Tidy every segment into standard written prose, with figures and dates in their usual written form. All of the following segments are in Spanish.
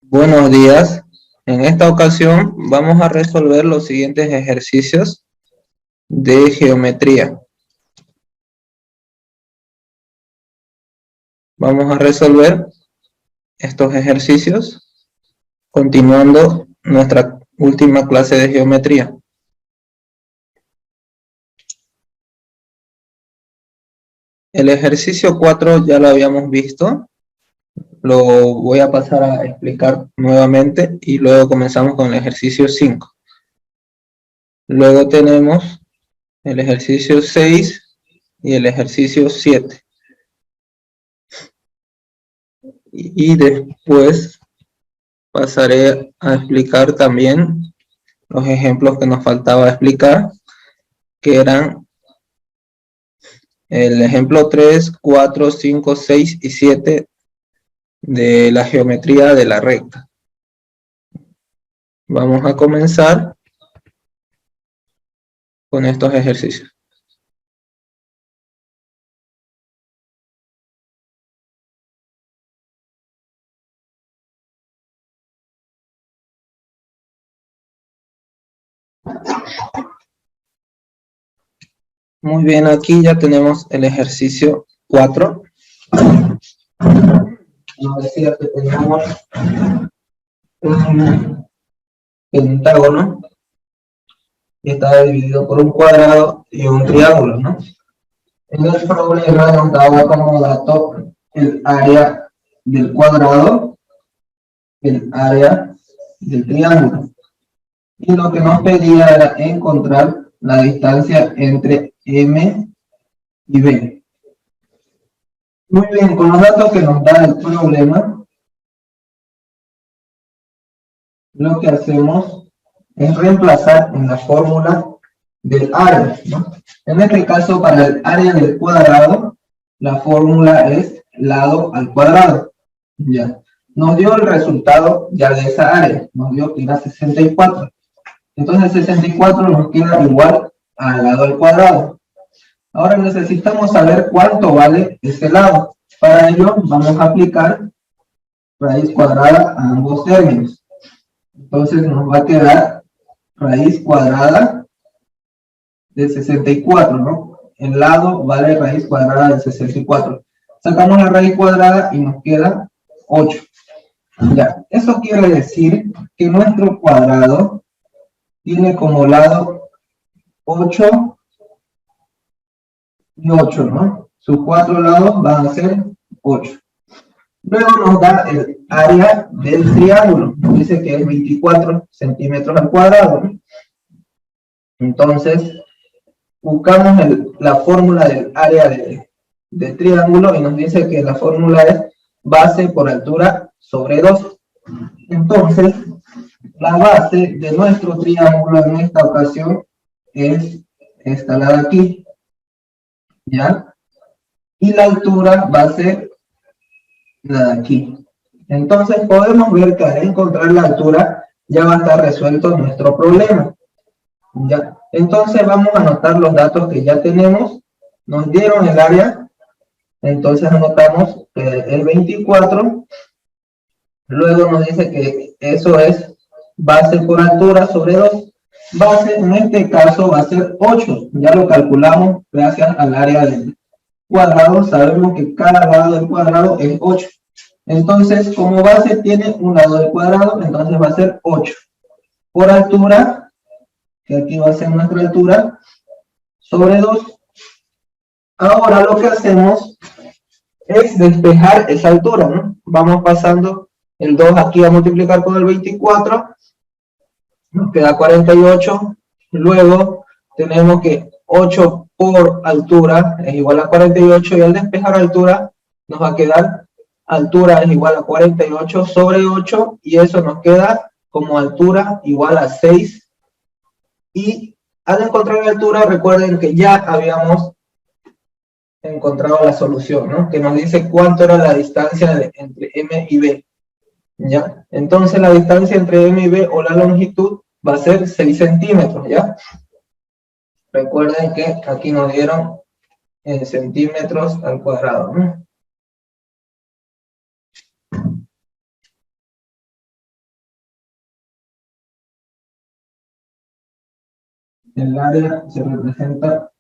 Buenos días. En esta ocasión vamos a resolver los siguientes ejercicios de geometría. Vamos a resolver estos ejercicios continuando nuestra última clase de geometría. El ejercicio 4 ya lo habíamos visto. Lo voy a pasar a explicar nuevamente y luego comenzamos con el ejercicio 5. Luego tenemos el ejercicio 6 y el ejercicio 7. Y después pasaré a explicar también los ejemplos que nos faltaba explicar, que eran el ejemplo 3, 4, 5, 6 y 7 de la geometría de la recta. Vamos a comenzar con estos ejercicios. Muy bien, aquí ya tenemos el ejercicio 4. Nos decía que teníamos un pentágono que está dividido por un cuadrado y un triángulo, ¿no? En el problema nos daba como dato el área del cuadrado, el área del triángulo. Y lo que nos pedía era encontrar la distancia entre M y B. Muy bien, con los datos que nos da el problema, lo que hacemos es reemplazar en la fórmula del área, ¿no? En este caso, para el área del cuadrado, la fórmula es lado al cuadrado. Ya. Nos dio el resultado ya de esa área, nos dio que era 64. Entonces 64 nos queda igual al lado al cuadrado. Ahora necesitamos saber cuánto vale ese lado. Para ello vamos a aplicar raíz cuadrada a ambos términos. Entonces nos va a quedar raíz cuadrada de 64, ¿no? El lado vale raíz cuadrada de 64. Sacamos la raíz cuadrada y nos queda 8. Ya, eso quiere decir que nuestro cuadrado tiene como lado 8 y 8, ¿no? Sus cuatro lados van a ser 8. Luego nos da el área del triángulo. Dice que es 24 centímetros al cuadrado, ¿no? Entonces, buscamos la fórmula del área del triángulo y nos dice que la fórmula es base por altura sobre 2. Entonces, la base de nuestro triángulo en esta ocasión es esta la de aquí, ¿ya? Y la altura va a ser la de aquí. Entonces podemos ver que al encontrar la altura ya va a estar resuelto nuestro problema, ¿ya? Entonces vamos a anotar los datos que ya tenemos. Nos dieron el área, entonces anotamos el 24. Luego nos dice que eso es base por altura sobre 2. Base en este caso va a ser 8. Ya lo calculamos gracias al área del cuadrado. Sabemos que cada lado del cuadrado es 8. Entonces, como base tiene un lado del cuadrado, entonces va a ser 8. Por altura, que aquí va a ser nuestra altura, sobre 2. Ahora lo que hacemos es despejar esa altura, ¿no? Vamos pasando el 2 aquí a multiplicar con el 24, nos queda 48, luego tenemos que 8 por altura es igual a 48 y al despejar altura nos va a quedar altura es igual a 48 sobre 8 y eso nos queda como altura igual a 6. Y al encontrar la altura recuerden que ya habíamos encontrado la solución, ¿no? Que nos dice cuánto era la distancia entre M y B, ¿ya? Entonces la distancia entre M y B o la longitud va a ser 6 centímetros, ¿ya? Recuerden que aquí nos dieron en centímetros al cuadrado, ¿no? el área se representa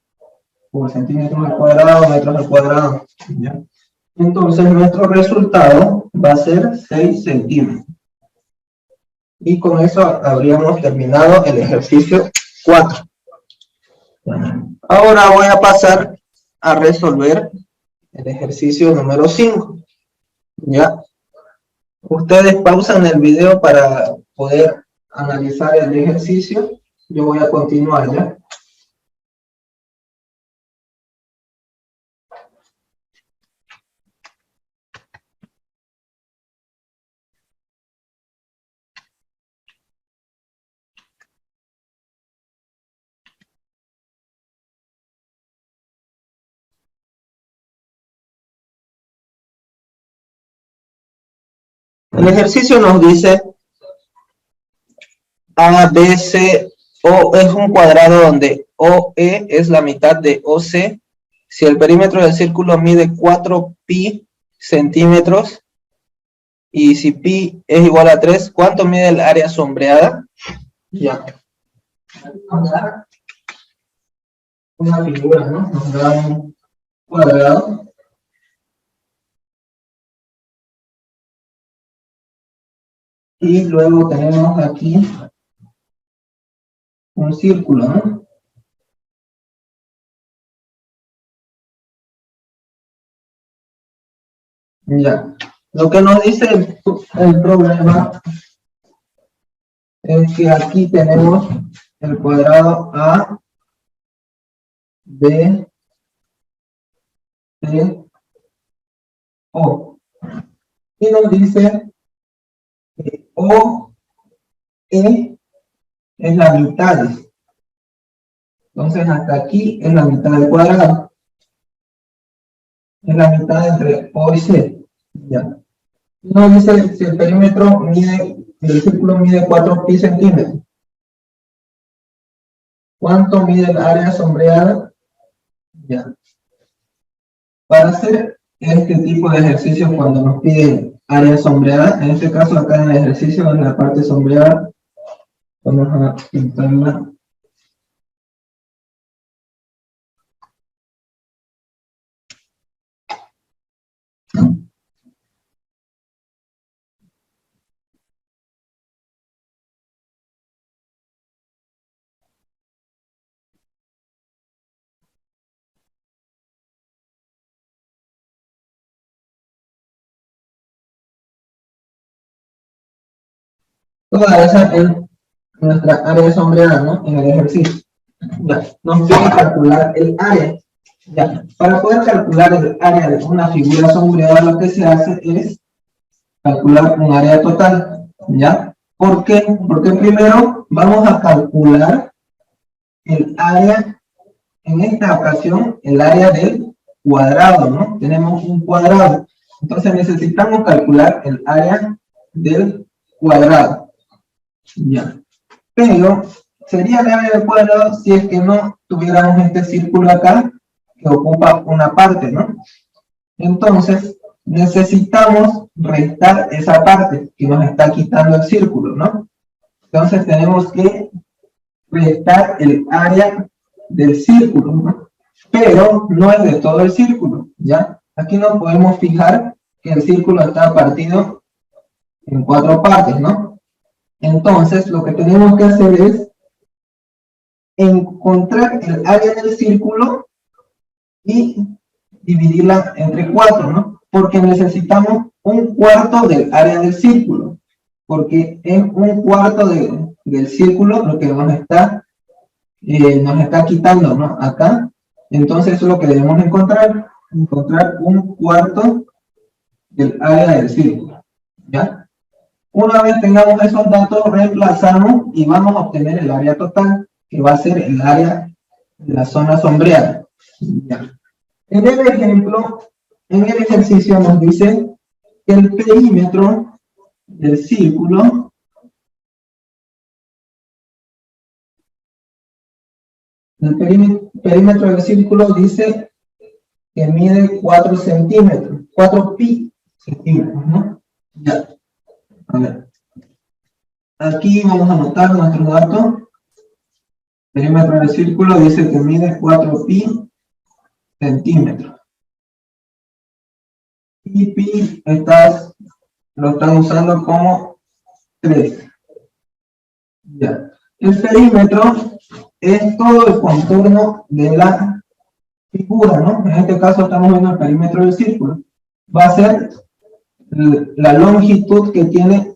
por centímetros al cuadrado, metros al cuadrado, ¿ya? Entonces nuestro resultado va a ser 6 centímetros. Y con eso habríamos terminado el ejercicio 4. Ahora voy a pasar a resolver el ejercicio número 5. ¿Ya? Ustedes pausan el video para poder analizar el ejercicio. Yo voy a continuar, ¿ya? El ejercicio nos dice A, B, C, O es un cuadrado donde OE es la mitad de OC. Si el perímetro del círculo mide 4pi centímetros y si pi es igual a 3, ¿cuánto mide el área sombreada? Ya. Nos da una figura, ¿no? Nos da un cuadrado. Y luego tenemos aquí un círculo, ¿no? Ya. Lo que nos dice el problema es que aquí tenemos el cuadrado A, B, C, O. Y nos dice que O, E es la mitad. Entonces hasta aquí es la mitad del cuadrado. Es la mitad entre O y C. Ya. Y nos dice si el perímetro del círculo mide 4pi centímetros. ¿Cuánto mide el área sombreada? Ya. Para hacer este tipo de ejercicios cuando nos piden área sombreada, en este caso acá en el ejercicio, en la parte sombreada, vamos a pintarla. Toda esa es nuestra área sombreada, ¿no? En el ejercicio. Ya. Nos pide calcular el área. Ya. Para poder calcular el área de una figura sombreada, lo que se hace es calcular un área total. ¿Ya? ¿Por qué? Porque primero vamos a calcular el área, en esta ocasión, el área del cuadrado, ¿no? Tenemos un cuadrado. Entonces necesitamos calcular el área del cuadrado. Ya. Pero sería el área del cuadrado si es que no tuviéramos este círculo acá que ocupa una parte, ¿no? Entonces necesitamos restar esa parte que nos está quitando el círculo, ¿no? Entonces tenemos que restar el área del círculo, ¿no? Pero no es de todo el círculo, ¿ya? Aquí nos podemos fijar que el círculo está partido en 4 partes, ¿no? Entonces, lo que tenemos que hacer es encontrar el área del círculo y dividirla entre 4, ¿no? Porque necesitamos un cuarto del área del círculo, porque es un cuarto del círculo lo que nos está quitando, ¿no? Acá. Entonces, eso es lo que debemos encontrar un cuarto del área del círculo, ¿ya? Una vez tengamos esos datos, reemplazamos y vamos a obtener el área total, que va a ser el área de la zona sombreada. ¿Ya? En el ejemplo, en el ejercicio nos dice que el perímetro del círculo perímetro del círculo dice que mide 4 centímetros, 4 pi centímetros, ¿no? Ya. A ver. Aquí vamos a anotar nuestro dato. Perímetro del círculo dice que mide 4pi centímetros. Y pi lo están usando como 3. Ya. El perímetro es todo el contorno de la figura, ¿no? En este caso estamos viendo el perímetro del círculo. Va a ser la longitud que tiene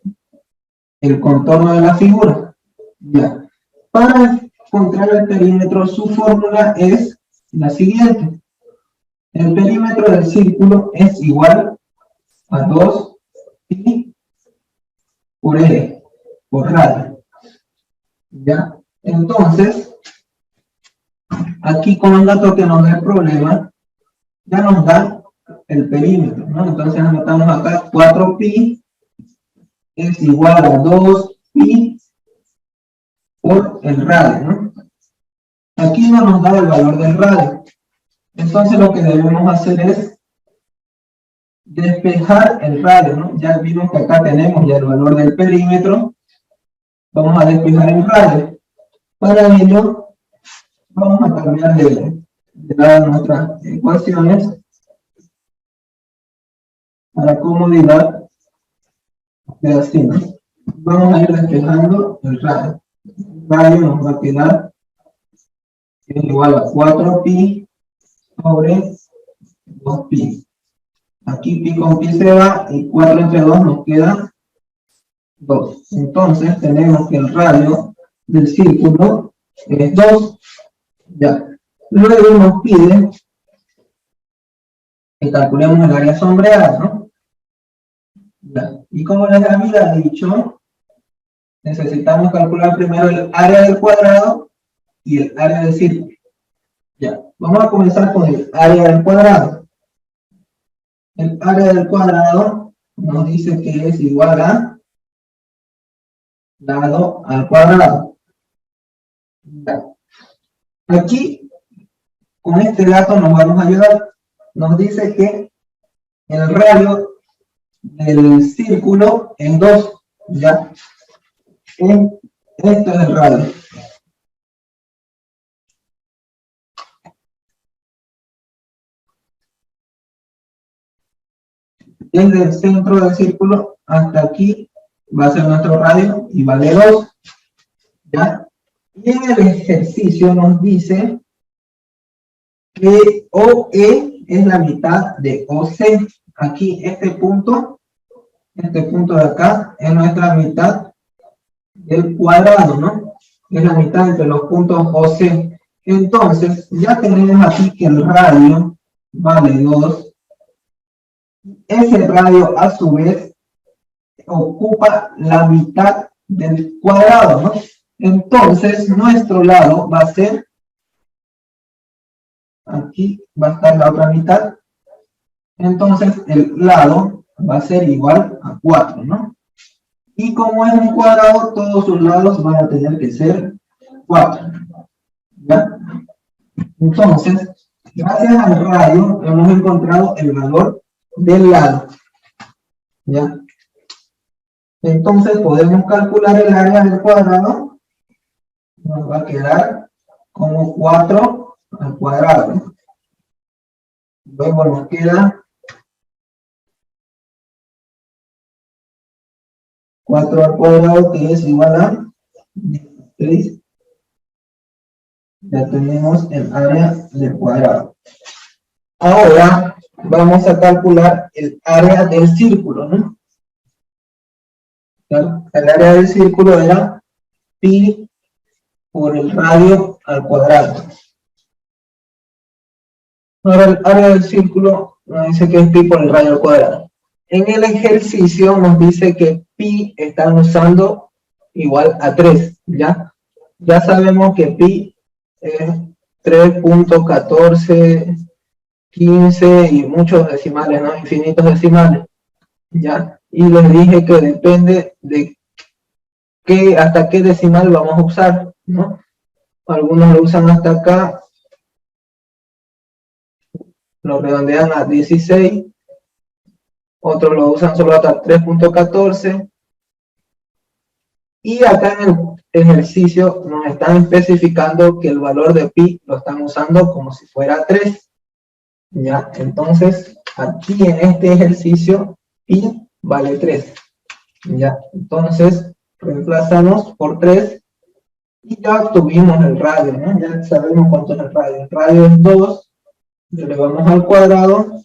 el contorno de la figura. Ya. Para encontrar el perímetro, su fórmula es la siguiente. El perímetro del círculo es igual a 2pi por r, por radio. ¿Ya? Entonces, aquí con los datos que nos da el problema, ya nos da el perímetro, ¿no? Entonces anotamos acá 4pi es igual a 2pi por el radio, ¿no? Aquí no nos da el valor del radio. Entonces lo que debemos hacer es despejar el radio, ¿no? Ya vimos que acá tenemos ya el valor del perímetro. Vamos a despejar el radio. Para ello, vamos a cambiar de lado nuestras ecuaciones. Para comodidad, queda así, ¿no? Vamos a ir despejando el radio. El radio nos va a quedar es igual a 4pi sobre 2pi. Aquí pi con pi se va y 4 entre 2 nos queda 2. Entonces tenemos que el radio del círculo es 2. Ya. Luego nos pide que calculemos el área sombreada, ¿no? Ya. Y como les había dicho, necesitamos calcular primero el área del cuadrado y el área del círculo. Ya. Vamos a comenzar con el área del cuadrado. El área del cuadrado nos dice que es igual a lado al cuadrado. Ya. Aquí, con este dato nos vamos a ayudar. Nos dice que el radio del círculo es 2. ¿Ya? Esto es el radio. Desde el centro del círculo hasta aquí va a ser nuestro radio y vale 2. ¿Ya? Y en el ejercicio nos dice que OE es la mitad de OC. Aquí este punto de acá es nuestra mitad del cuadrado, ¿no? Es la mitad entre los puntos OC. Entonces, ya tenemos aquí que el radio vale 2. Ese radio, a su vez, ocupa la mitad del cuadrado, ¿no? Entonces, nuestro lado va a ser, aquí va a estar la otra mitad. Entonces, el lado va a ser igual a 4, ¿no? Y como es un cuadrado, todos sus lados van a tener que ser 4. ¿Ya? Entonces, gracias al radio, hemos encontrado el valor del lado. ¿Ya? Entonces, podemos calcular el área del cuadrado. Nos va a quedar como 4 al cuadrado. Luego nos queda 4 al cuadrado, que es igual a 16. Ya tenemos el área del cuadrado. Ahora vamos a calcular el área del círculo, ¿no? El área del círculo era pi por el radio al cuadrado. Ahora el área del círculo nos dice que es pi por el radio al cuadrado. En el ejercicio nos dice que pi están usando igual a 3, ¿ya? Ya sabemos que pi es 3.1415 y muchos decimales, ¿no? Infinitos decimales, ¿ya? Y les dije que depende de hasta qué decimal vamos a usar, ¿no? Algunos lo usan hasta acá, lo redondean a 16, otros lo usan solo hasta 3.14, y acá ejercicio nos están especificando que el valor de pi lo están usando como si fuera 3. ¿Ya? Entonces, aquí en este ejercicio, pi vale 3. ¿Ya? Entonces, reemplazamos por 3 y ya obtuvimos el radio, ¿no? Ya sabemos cuánto es el radio. El radio es 2, le elevamos al cuadrado,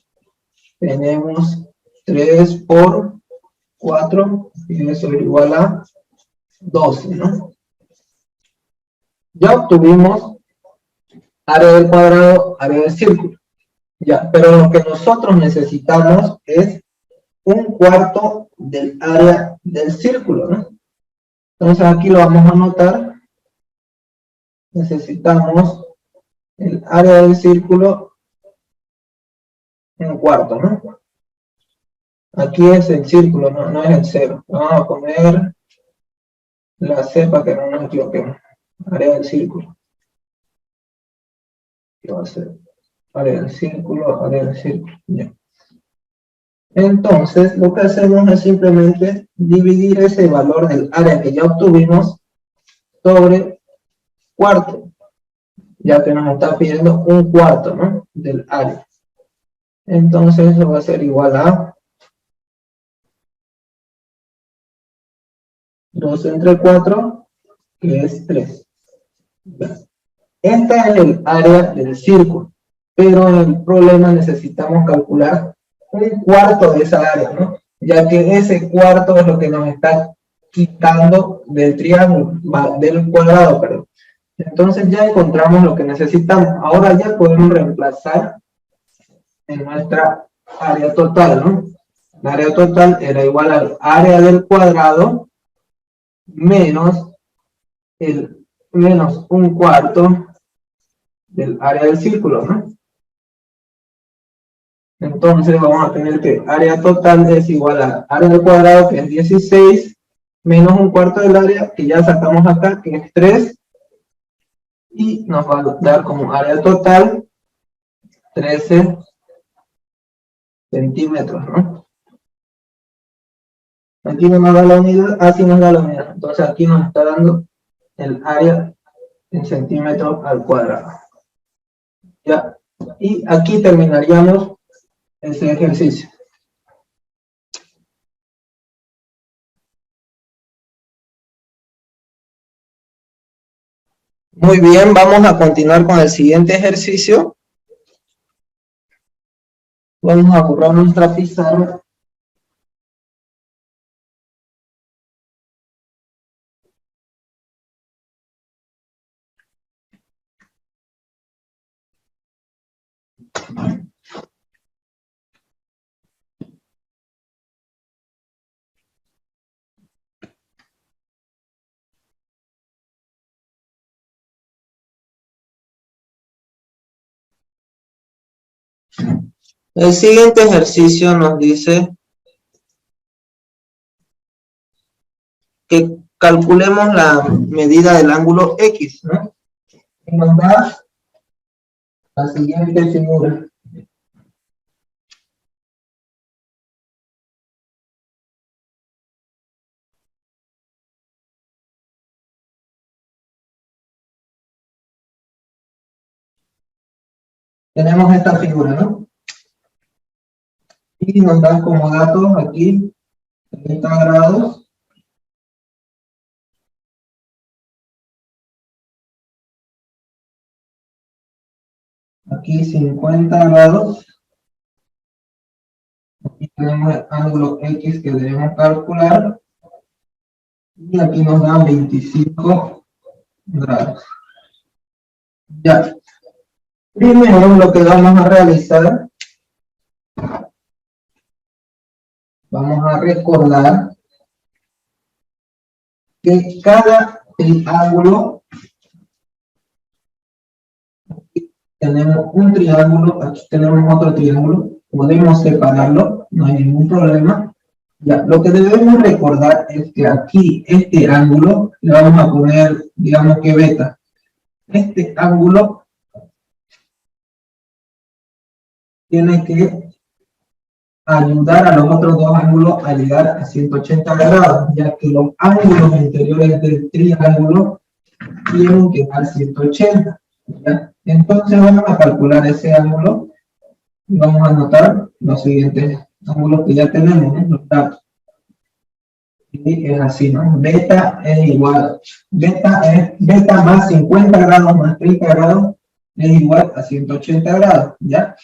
tenemos 3 por 4, y eso es igual a 12, ¿no? Ya obtuvimos área del cuadrado, área del círculo. Ya, pero lo que nosotros necesitamos es un cuarto del área del círculo, ¿no? Entonces aquí lo vamos a anotar. Necesitamos el área del círculo un cuarto, ¿no? Aquí es el círculo, no es el cero. Vamos a poner la C para que no nos equivoquemos. Área del círculo. ¿Qué va a ser? Área del círculo, área del círculo. Ya. Entonces, lo que hacemos es simplemente dividir ese valor del área que ya obtuvimos sobre cuarto, ya que nos está pidiendo un cuarto, ¿no? Del área. Entonces, eso va a ser igual a 2 entre 4, que es 3. Esta es el área del círculo, pero en el problema necesitamos calcular un cuarto de esa área, ¿no? Ya que ese cuarto es lo que nos está quitando del triángulo, del cuadrado, perdón. Entonces ya encontramos lo que necesitamos. Ahora ya podemos reemplazar en nuestra área total, ¿no? La área total era igual al área del cuadrado menos un cuarto del área del círculo, ¿no? Entonces vamos a tener que área total es igual a área del cuadrado, que es 16, menos un cuarto del área, que ya sacamos acá, que es 3, y nos va a dar como área total 13 centímetros, ¿no? Aquí no nos da la unidad, así nos da la unidad. Entonces aquí nos está dando el área en centímetros al cuadrado. Ya, y aquí terminaríamos ese ejercicio. Muy bien, vamos a continuar con el siguiente ejercicio. Vamos a borrar nuestra pizarra. El siguiente ejercicio nos dice que calculemos la medida del ángulo X, ¿no? Y nos da la siguiente figura. Tenemos esta figura, ¿no? Y nos dan como datos aquí 30 grados. Aquí 50 grados. Aquí tenemos el ángulo X que debemos calcular. Y aquí nos dan 25 grados. Ya. Primero lo que vamos a realizar, vamos a recordar que cada triángulo, tenemos un triángulo, aquí tenemos otro triángulo, podemos separarlo, no hay ningún problema. Ya, lo que debemos recordar es que aquí este ángulo le vamos a poner, digamos que beta. Este ángulo tiene que ayudar a los otros dos ángulos a llegar a 180 grados, ya que los ángulos interiores del triángulo tienen que dar 180. ¿Ya? Entonces vamos a calcular ese ángulo y vamos a anotar los siguientes ángulos que ya tenemos, ¿no? Los datos. Y es así, ¿no? Beta es igual, beta más 50 grados más 30 grados es igual a 180 grados, ¿ya?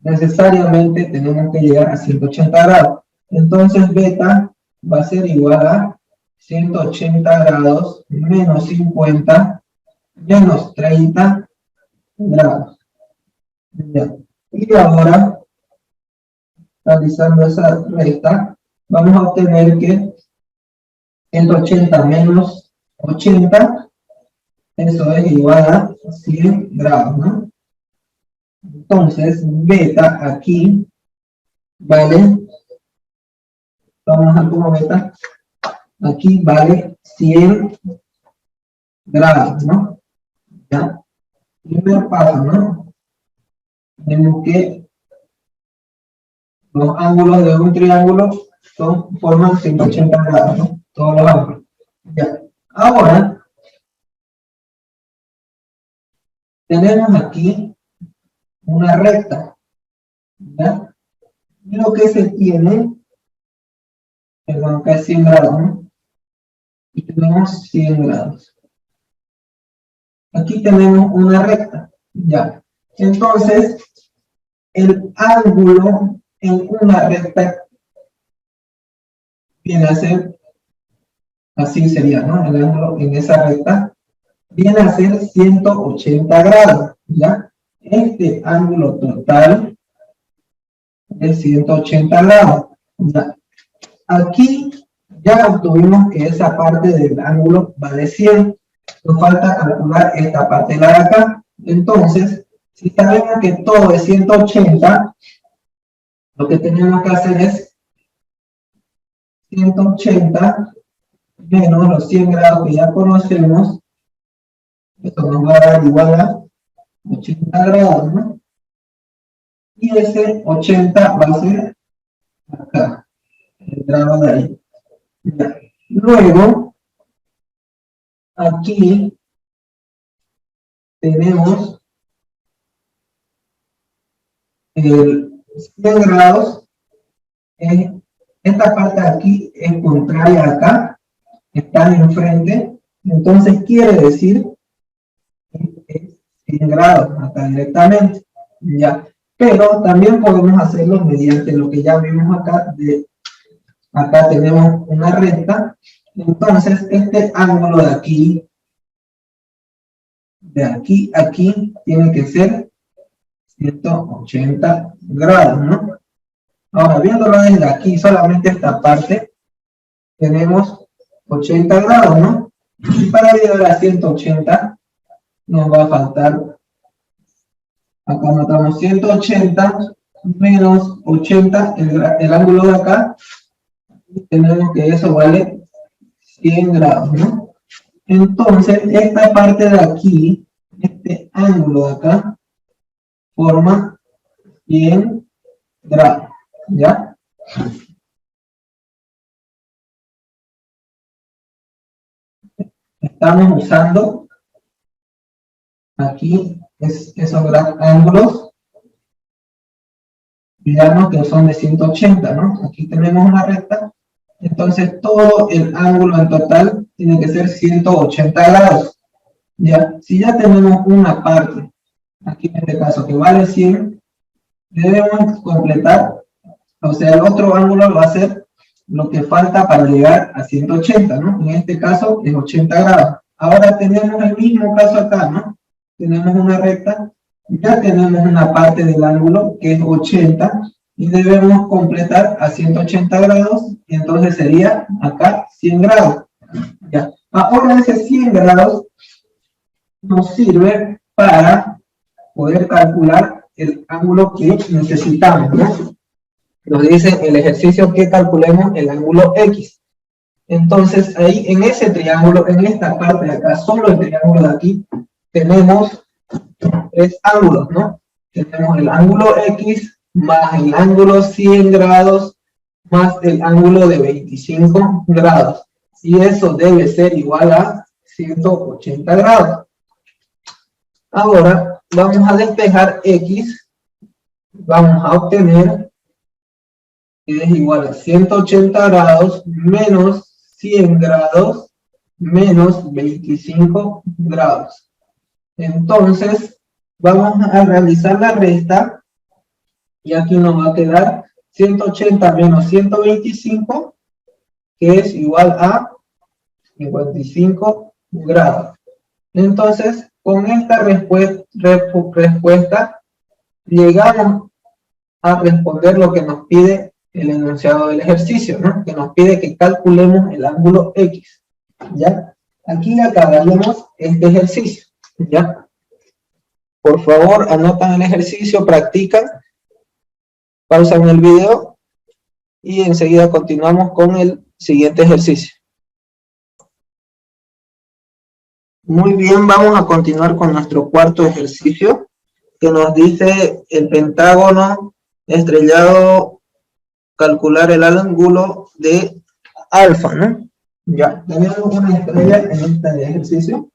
Necesariamente tenemos que llegar a 180 grados. Entonces beta va a ser igual a 180 grados menos 50 menos 30 grados. ¿Ya? Y ahora, realizando esa recta, vamos a obtener que 180 menos 80, eso es igual a 100 grados, ¿no? Entonces, beta aquí vale, vamos a como beta, aquí vale 100 grados, ¿no? ¿Ya? Primer paso, ¿no? Tenemos que los ángulos de un triángulo forman 180 grados, ¿no? Todos los ángulos. Ya. Ahora, tenemos aquí una recta, ¿ya? Y lo que se tiene, perdón, acá es 100 grados, ¿no? Y tenemos 100 grados. Aquí tenemos una recta, ¿ya? Entonces, el ángulo en una recta viene a ser, así sería, ¿no? El ángulo en esa recta viene a ser 180 grados, ¿ya? Este ángulo total es 180 grados, ¿ya? Aquí ya obtuvimos que esa parte del ángulo vale 100. Nos falta calcular esta parte de la de acá. Entonces, si sabemos que todo es 180, lo que tenemos que hacer es 180 menos los 100 grados que ya conocemos. Esto nos va a dar igual a 80 grados, ¿no? Y ese 80 va a ser acá, el grado de ahí. Ya. Luego, aquí tenemos el 100 grados. Esta parte de aquí es contraria a acá, está enfrente. Entonces quiere decir que es 100 grados acá directamente. Ya. Pero también podemos hacerlo mediante lo que ya vimos acá. Acá tenemos una recta. Entonces este ángulo de aquí a aquí, tiene que ser 180 grados, ¿no? Ahora, viéndolo desde aquí, solamente esta parte, tenemos 80 grados, ¿no? Y para llegar a 180, nos va a faltar, acá anotamos 180 menos 80, el ángulo de acá, y tenemos que eso vale 100 grados, ¿no? Entonces, esta parte de aquí, este ángulo de acá, forma 100 grados, ¿ya? Estamos usando aquí esos ángulos, digamos que son de 180, ¿no? Aquí tenemos una recta, entonces todo el ángulo en total tiene que ser 180 grados, ¿ya? Si ya tenemos una parte, aquí en este caso que vale 100, debemos completar, o sea, el otro ángulo va a ser lo que falta para llegar a 180, ¿no? En este caso es 80 grados. Ahora tenemos el mismo caso acá, ¿no? Tenemos una recta, ya tenemos una parte del ángulo que es 80 y debemos completar a 180 grados y entonces sería acá 100 grados. Ya. Ahora ese 100 grados nos sirve para poder calcular el ángulo que necesitamos, ¿no? Nos dice el ejercicio que calculemos el ángulo X. Entonces, ahí en ese triángulo, en esta parte de acá, solo el triángulo de aquí, tenemos tres ángulos, ¿no? Tenemos el ángulo X, más el ángulo 100 grados, más el ángulo de 25 grados. Y eso debe ser igual a 180 grados. Ahora vamos a despejar X. Vamos a obtener que es igual a 180 grados menos 100 grados menos 25 grados. Entonces, vamos a realizar la resta y aquí nos va a quedar 180 menos 125, que es igual a 55 grados. Entonces, con esta respuesta llegamos a responder lo que nos pide el enunciado del ejercicio, ¿no? Que nos pide que calculemos el ángulo X. ¿Ya? Aquí acabaremos este ejercicio. ¿Ya? Por favor, anotan el ejercicio, practican, pausan el video y enseguida continuamos con el siguiente ejercicio. Muy bien, vamos a continuar con nuestro cuarto ejercicio, que nos dice el pentágono estrellado, calcular el ángulo de alfa, ¿no? Ya, tenemos una estrella en este ejercicio.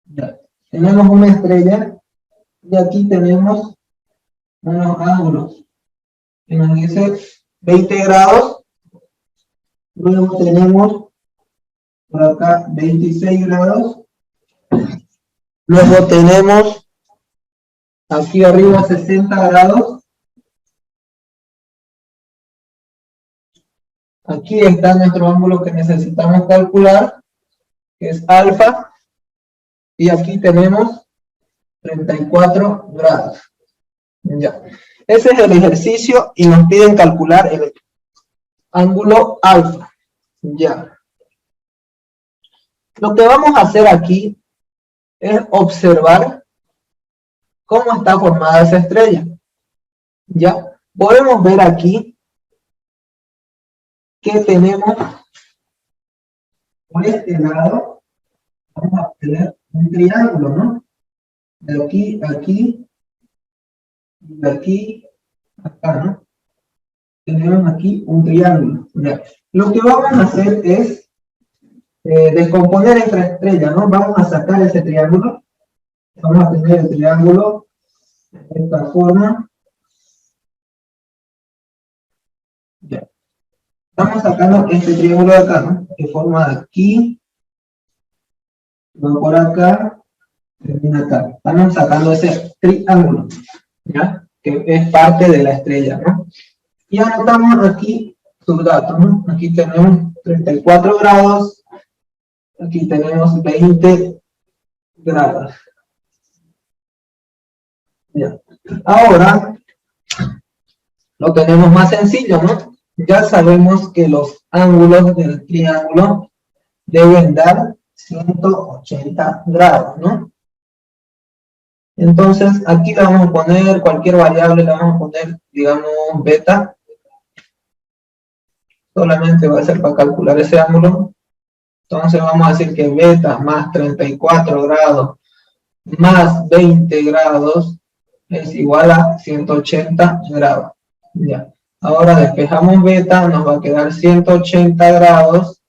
Ya, tenemos una estrella y aquí tenemos unos ángulos que nos dice 20 grados, luego tenemos por acá 26 grados, luego tenemos aquí arriba 60 grados, aquí está nuestro ángulo que necesitamos calcular, que es alfa, y aquí tenemos 34 grados. Ya. Ese es el ejercicio y nos piden calcular el ángulo alfa. Ya. Lo que vamos a hacer aquí es observar cómo está formada esa estrella. Ya. Podemos ver aquí que tenemos por este lado, vamos a obtener un triángulo, ¿no? De aquí a aquí, y de aquí a acá, ¿no? Tenemos aquí un triángulo. Ya. Lo que vamos a hacer es descomponer esta estrella, ¿no? Vamos a sacar ese triángulo. Vamos a tener el triángulo de esta forma. Ya. Estamos sacando este triángulo de acá, ¿no? Que forma aquí, luego por acá, termina acá. Estamos sacando ese triángulo, ¿ya? Que es parte de la estrella, ¿no? Y anotamos aquí sus datos, ¿no? Aquí tenemos 34 grados, aquí tenemos 20 grados. Ya. Ahora lo tenemos más sencillo, ¿no? Ya sabemos que los ángulos del triángulo deben dar 180 grados, ¿no? Entonces, aquí le vamos a poner cualquier variable, le vamos a poner, digamos, beta. Solamente va a ser para calcular ese ángulo. Entonces vamos a decir que beta más 34 grados más 20 grados es igual a 180 grados. Ya. Ahora despejamos beta, nos va a quedar 180 grados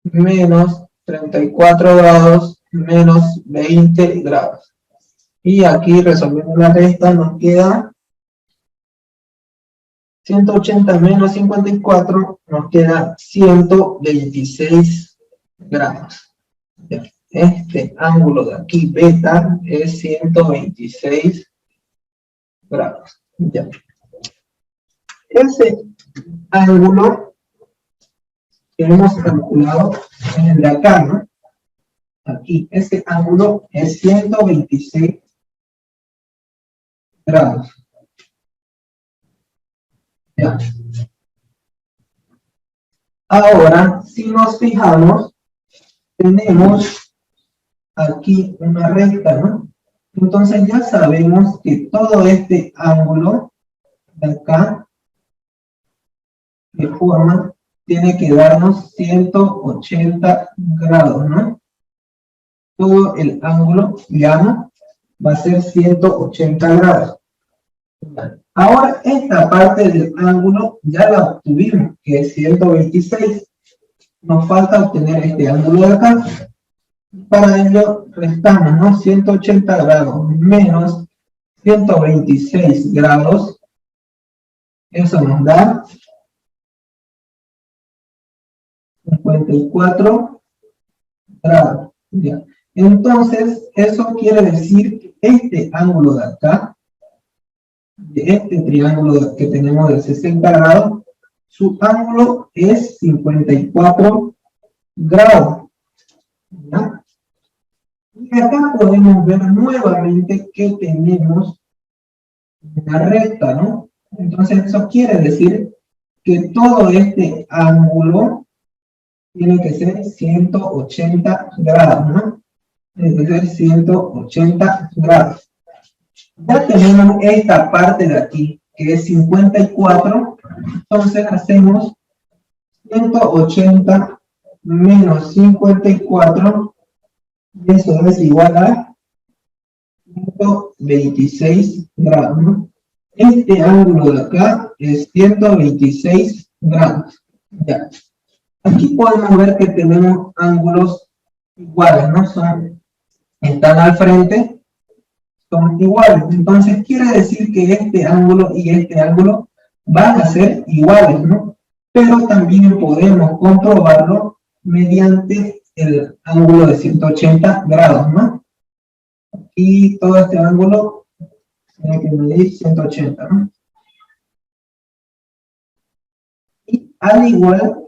menos 34 grados menos 20 grados. Y aquí resolviendo la resta nos queda 180 menos 54, nos queda 126 grados. Ya. Este ángulo de aquí, beta, es 126 grados. Ya. Ese ángulo que hemos calculado en el de acá, ¿no? Aquí, ese ángulo es 126 grados. Ya. Ahora, si nos fijamos, tenemos aquí una recta, ¿no? Entonces ya sabemos que todo este ángulo de acá, de forma, tiene que darnos 180 grados, ¿no? Todo el ángulo llano va a ser 180 grados. Ahora esta parte del ángulo ya la obtuvimos, que es 126. Nos falta obtener este ángulo de acá. Para ello restamos, ¿no? 180 grados menos 126 grados. Eso nos da 54 grados. ¿Ya? Entonces, eso quiere decir que este ángulo de acá, de este triángulo que tenemos de 60 grados, su ángulo es 54 grados. ¿Ya? Y acá podemos ver nuevamente que tenemos una recta, ¿no? Entonces eso quiere decir que todo este ángulo tiene que ser 180 grados, ¿no? Tiene que ser 180 grados. Ya tenemos esta parte de aquí, que es 54, entonces hacemos 180 menos 54, y eso es igual a 126 grados, ¿no? Este ángulo de acá es 126 grados. Ya. Aquí podemos ver que tenemos ángulos iguales, ¿no? Están al frente, son iguales. Entonces quiere decir que este ángulo y este ángulo van a ser iguales, ¿no? Pero también podemos comprobarlo mediante el ángulo de 180 grados, ¿no? Y todo este ángulo tiene que medir 180, ¿no? Y al igual,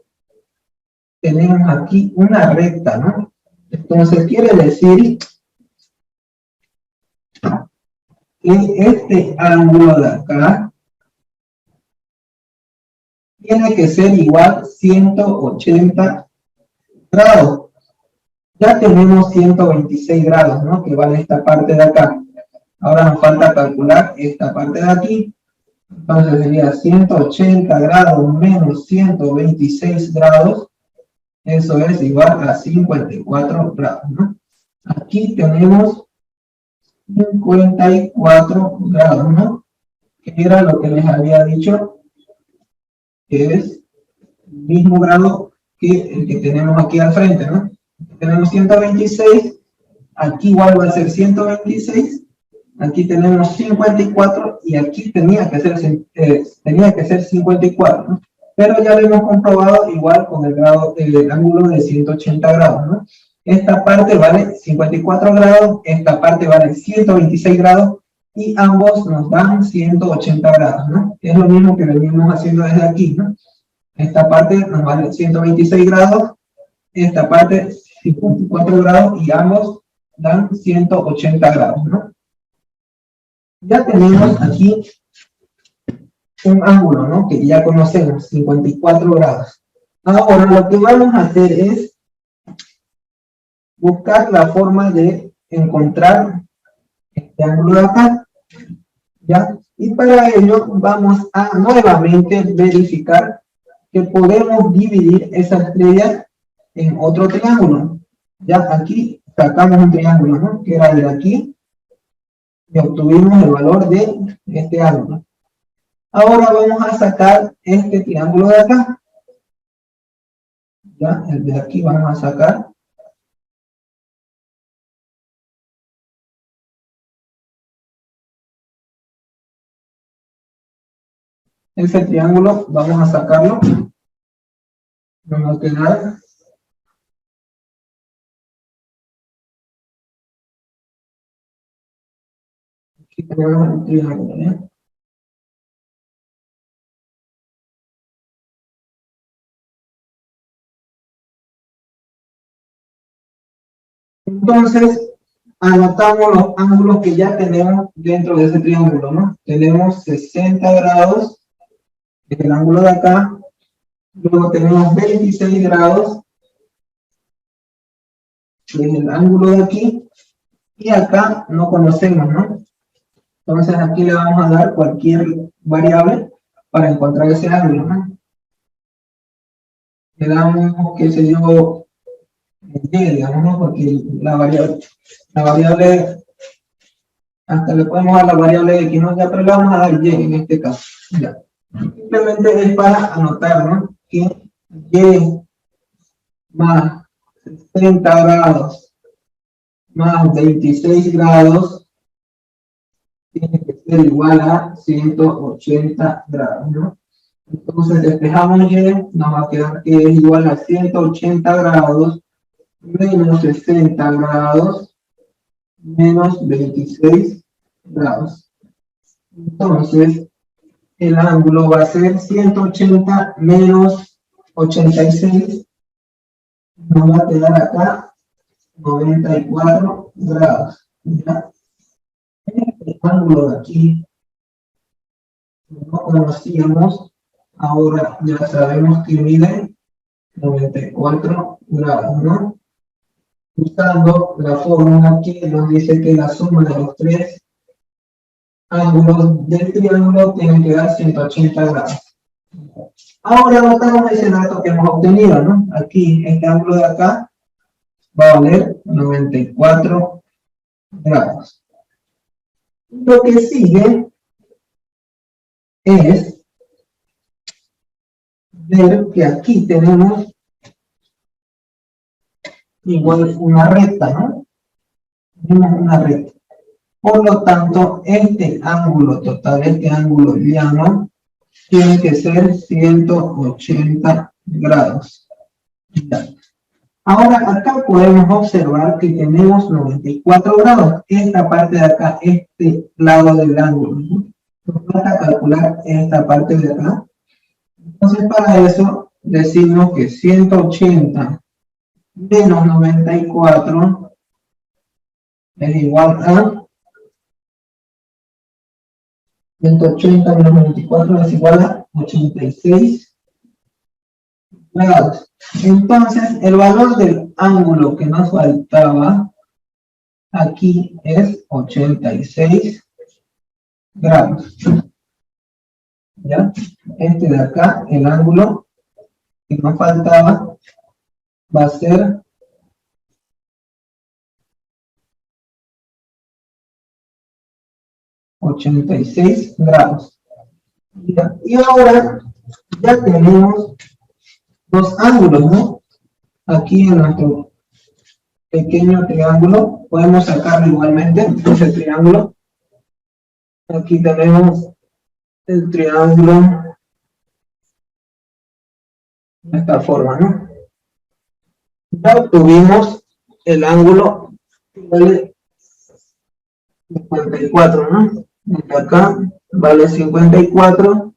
tenemos aquí una recta, ¿no? Entonces quiere decir que este ángulo de acá tiene que ser igual 180 grados. Ya tenemos 126 grados, ¿no? Que vale esta parte de acá. Ahora nos falta calcular esta parte de aquí. Entonces sería 180 grados menos 126 grados. Eso es igual a 54 grados, ¿no? Aquí tenemos 54 grados, ¿no? Que era lo que les había dicho, que es el mismo grado que el que tenemos aquí al frente, ¿no? Tenemos 126, aquí igual va a ser 126, aquí tenemos 54 y aquí tenía que ser 54, ¿no? Pero ya lo hemos comprobado igual con el ángulo de 180 grados, ¿no? Esta parte vale 54 grados, esta parte vale 126 grados, y ambos nos dan 180 grados, ¿no? Es lo mismo que venimos haciendo desde aquí, ¿no? Esta parte nos vale 126 grados, esta parte 54 grados, y ambos dan 180 grados, ¿no? Ya tenemos aquí un ángulo, ¿no? Que ya conocemos, 54 grados. Ahora lo que vamos a hacer es buscar la forma de encontrar este ángulo de acá, ¿ya? Y para ello vamos a nuevamente verificar que podemos dividir esa estrella en otro triángulo. Ya aquí sacamos un triángulo, ¿no? Que era de aquí, y obtuvimos el valor de este ángulo. Ahora vamos a sacar este triángulo de acá. Ya, el de aquí vamos a sacar. Ese triángulo vamos a sacarlo. Nos va a quedar aquí tenemos el triángulo, ¿eh? Entonces, anotamos los ángulos que ya tenemos dentro de ese triángulo, ¿no? Tenemos 60 grados, que es el ángulo de acá. Luego tenemos 26 grados, que es el ángulo de aquí. Y acá no conocemos, ¿no? Entonces aquí le vamos a dar cualquier variable para encontrar ese ángulo, ¿no? Le damos, qué sé yo, y, digamos, ¿no? Porque la variable, hasta le podemos dar la variable x, ¿no? Ya, pero le vamos a dar y en este caso. Ya. Simplemente es para anotar, ¿no? Que y más 60 grados más 26 grados tiene que ser igual a 180 grados, ¿no? Entonces despejamos y nos va a quedar que es igual a 180 grados menos 60 grados menos 26 grados. Entonces el ángulo va a ser 180 menos 86, nos va a quedar acá 94 grados. ¿Ya? El ángulo de aquí no conocíamos, ahora ya sabemos que mide 94 grados, ¿no? Usando la fórmula que nos dice que la suma de los tres ángulos del triángulo tiene que dar 180 grados. Ahora notamos ese dato que hemos obtenido, ¿no? Aquí, este ángulo de acá va a valer 94 grados. Lo que sigue es ver que aquí tenemos igual una recta, ¿no? Tenemos una recta. Por lo tanto, este ángulo total, este ángulo llano, tiene que ser 180 grados. Ya. Ahora, acá podemos observar que tenemos 94 grados. Esta parte de acá, este lado del ángulo, ¿no? Nos falta calcular esta parte de acá. Entonces, para eso, decimos que 180 menos 94 es igual a 180 menos 24 es igual a 86 grados. Entonces, el valor del ángulo que nos faltaba aquí es 86 grados. ¿Ya? Este de acá, el ángulo que nos faltaba va a ser 86 grados. ¿Ya? Y ahora ya tenemos dos ángulos, ¿no? Aquí en nuestro pequeño triángulo, podemos sacarlo igualmente, ese triángulo. Aquí tenemos el triángulo de esta forma, ¿no? Ya obtuvimos el ángulo que vale 54, ¿no? El de acá vale 54,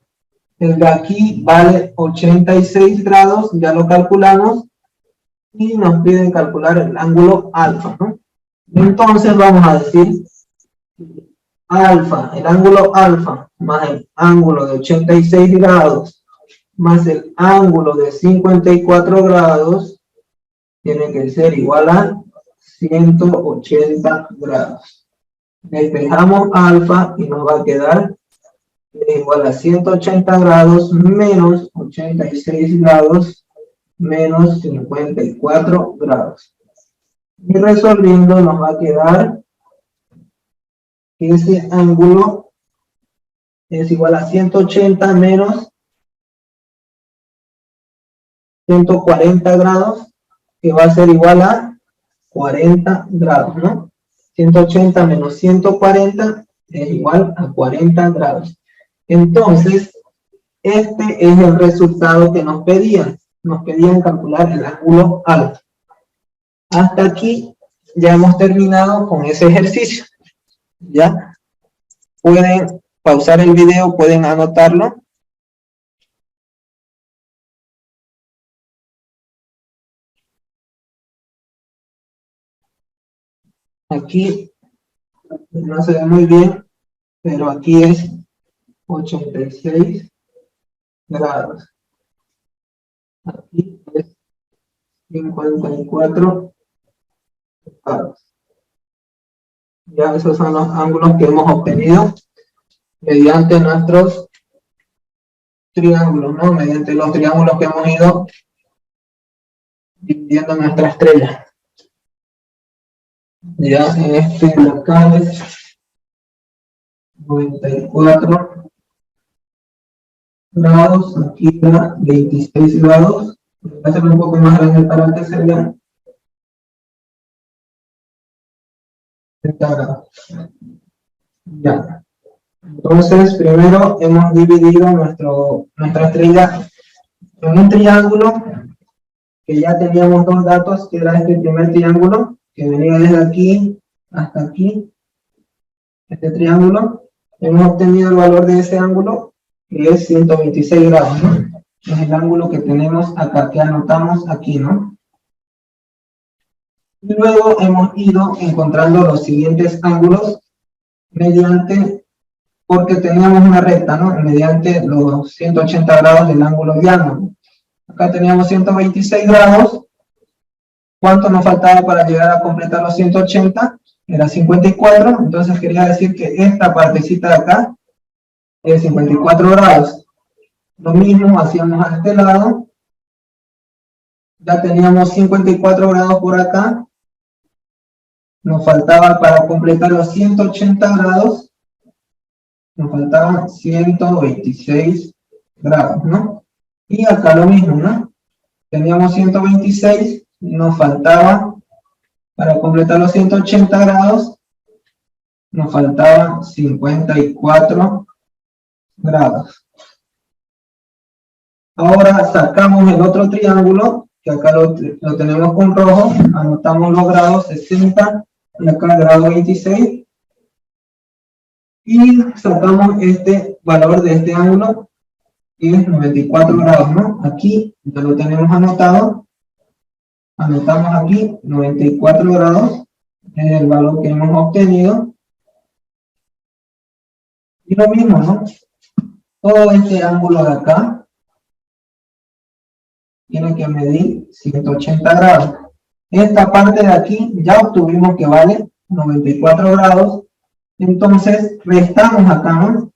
el de aquí vale 86 grados, ya lo calculamos, y nos piden calcular el ángulo alfa, ¿no? Entonces vamos a decir alfa, el ángulo alfa más el ángulo de 86 grados más el ángulo de 54 grados tiene que ser igual a 180 grados. Despejamos alfa y nos va a quedar igual a 180 grados menos 86 grados menos 54 grados. Y resolviendo nos va a quedar que ese ángulo es igual a 180 menos 140 grados, que va a ser igual a 40 grados, ¿no? 180 menos 140 es igual a 40 grados. Entonces, este es el resultado que nos pedían. Nos pedían calcular el ángulo alfa. Hasta aquí ya hemos terminado con ese ejercicio. ¿Ya? Pueden pausar el video, pueden anotarlo. Aquí no se ve muy bien, pero aquí es 86 grados. Aquí es 54 grados. Ya esos son los ángulos que hemos obtenido mediante nuestros triángulos, ¿no? Mediante los triángulos que hemos ido dividiendo nuestra estrella. Ya en este de acá es 94 grados, aquí da 26 grados. Voy a hacerlo un poco más grande para que se vea. 30 grados. Ya. Entonces, primero hemos dividido nuestra estrella en un triángulo que ya teníamos dos datos, que era este primer triángulo, que venía desde aquí hasta aquí, este triángulo. Hemos obtenido el valor de ese ángulo, que es 126 grados, ¿no? Es el ángulo que tenemos acá, que anotamos aquí, ¿no? Y luego hemos ido encontrando los siguientes ángulos mediante, porque teníamos una recta, ¿no? Mediante los 180 grados del ángulo diágono. Acá teníamos 126 grados. ¿Cuánto nos faltaba para llegar a completar los 180? Era 54, entonces quería decir que esta partecita de acá es 54 grados. Lo mismo hacíamos a este lado. Ya teníamos 54 grados por acá. Nos faltaba para completar los 180 grados, nos faltaban 126 grados, ¿no? Y acá lo mismo, ¿no? Teníamos 126, nos faltaba, para completar los 180 grados, nos faltaban 54 grados. Ahora sacamos el otro triángulo, que acá lo tenemos con rojo, anotamos los grados 60 y acá el grado 26, y sacamos este valor de este ángulo, que es 94 grados, ¿no? Aquí ya lo tenemos anotado, anotamos aquí 94 grados, es el valor que hemos obtenido, y lo mismo, ¿no? Todo este ángulo de acá tiene que medir 180 grados. Esta parte de aquí ya obtuvimos que vale 94 grados, entonces restamos acá, ¿no?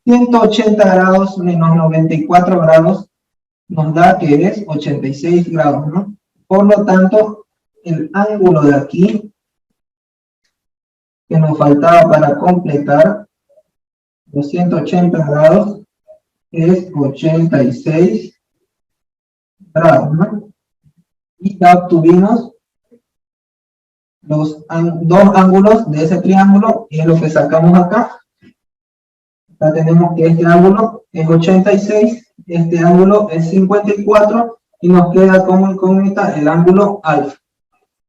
180 grados menos 94 grados nos da que es 86 grados, ¿no? Por lo tanto, el ángulo de aquí que nos faltaba para completar los 180 grados es 86 grados, ¿no? Y ya obtuvimos los dos ángulos de ese triángulo, y es lo que sacamos acá. Acá tenemos que este ángulo es 86, este ángulo es 54, y nos queda como incógnita el ángulo alfa.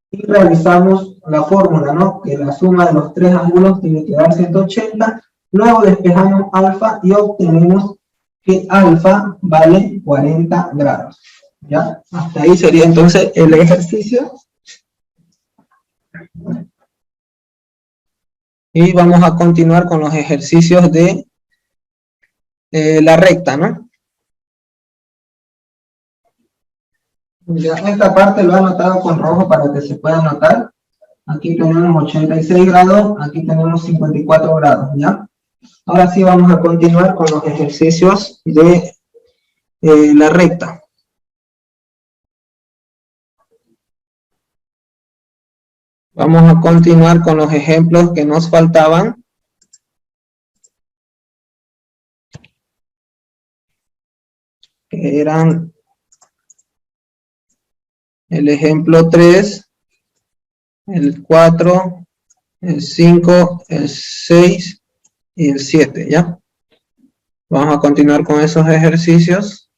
Y realizamos la fórmula, ¿no? Que la suma de los tres ángulos tiene que dar 180, luego despejamos alfa y obtenemos que alfa vale 40 grados. ¿Ya? Hasta ahí sería entonces el ejercicio. Y vamos a continuar con los ejercicios de la recta, ¿no? Ya, esta parte lo he anotado con rojo para que se pueda notar. Aquí tenemos 86 grados, aquí tenemos 54 grados, ¿ya? Ahora sí vamos a continuar con los ejercicios de la recta. Vamos a continuar con los ejemplos que nos faltaban. Que eran el ejemplo 3, el 4, el 5, el 6 y el 7, ¿ya? Vamos a continuar con esos ejercicios.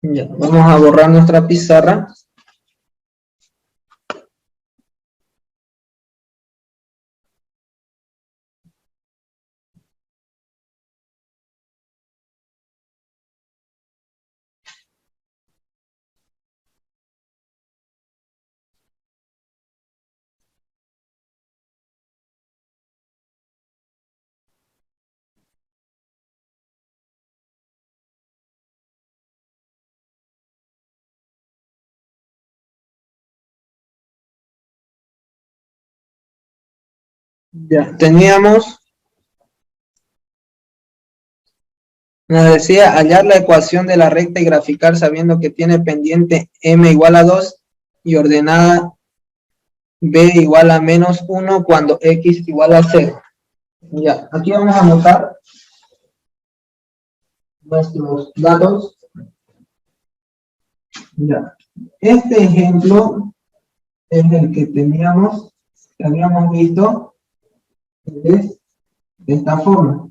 Ya, vamos a borrar nuestra pizarra. Ya, teníamos, nos decía hallar la ecuación de la recta y graficar sabiendo que tiene pendiente m igual a 2 y ordenada b igual a menos 1 cuando x igual a 0. Ya, aquí vamos a anotar nuestros datos. Ya, este ejemplo es el que teníamos, que habíamos visto, es de esta forma.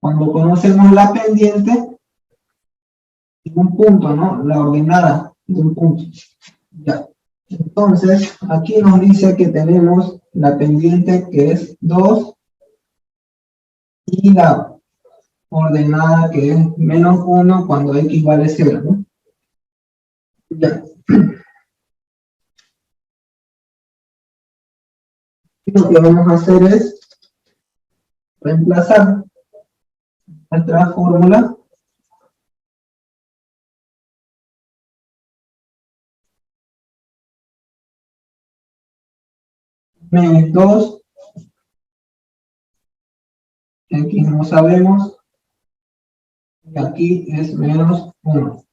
Cuando conocemos la pendiente de un punto, ¿no? La ordenada de un punto. Ya. Entonces, aquí nos dice que tenemos la pendiente que es 2 y la ordenada que es menos 1 cuando x vale 0, ¿no? Ya. Y lo que vamos a hacer es reemplazar nuestra fórmula menos 2, x no sabemos, y aquí es menos 1.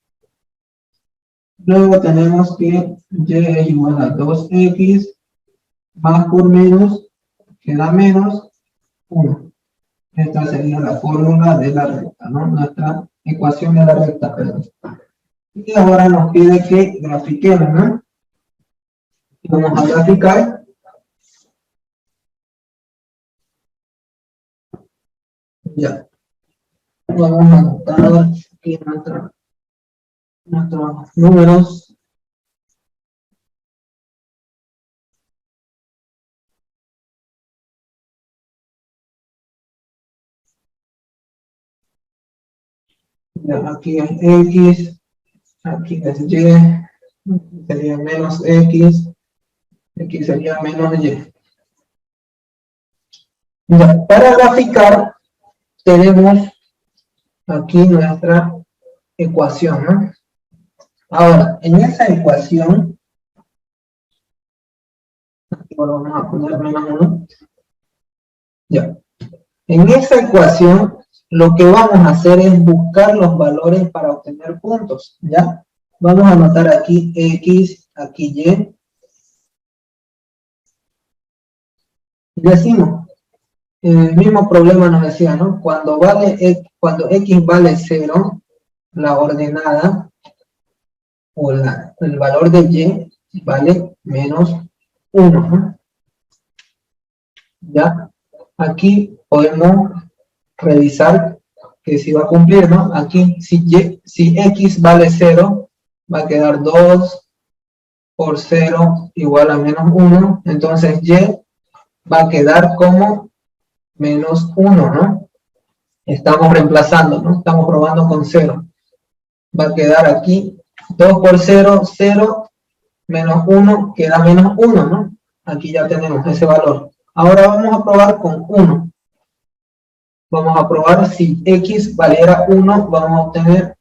Luego tenemos que y es igual a 2x más por menos, queda menos 1. Esta sería la fórmula de la recta, ¿no? Nuestra ecuación de la recta, perdón. Y ahora nos pide que grafiquemos, ¿no? Vamos a graficar. Ya. Vamos a anotar aquí nuestros números. Ya, aquí es x, aquí es y, sería menos x, aquí sería menos y. Ya, para graficar tenemos aquí nuestra ecuación, ¿no? Ahora, en esa ecuación, aquí vamos a poner menos 1, ya. En esa ecuación, lo que vamos a hacer es buscar los valores para obtener puntos, ¿ya? Vamos a anotar aquí x, aquí y. Y decimos, el mismo problema nos decía, ¿no? Cuando x vale 0, la ordenada o el valor de y vale menos 1, ¿no? Ya, aquí podemos revisar que si va a cumplir, ¿no? Aquí, si x vale 0, va a quedar 2 por 0 igual a menos 1, entonces y va a quedar como menos 1, ¿no? Estamos reemplazando, ¿no? Estamos probando con 0. Va a quedar aquí 2 por 0, 0, menos 1, queda menos 1, ¿no? Aquí ya tenemos ese valor. Ahora vamos a probar con 1. Vamos a probar si x valiera 1, vamos a obtener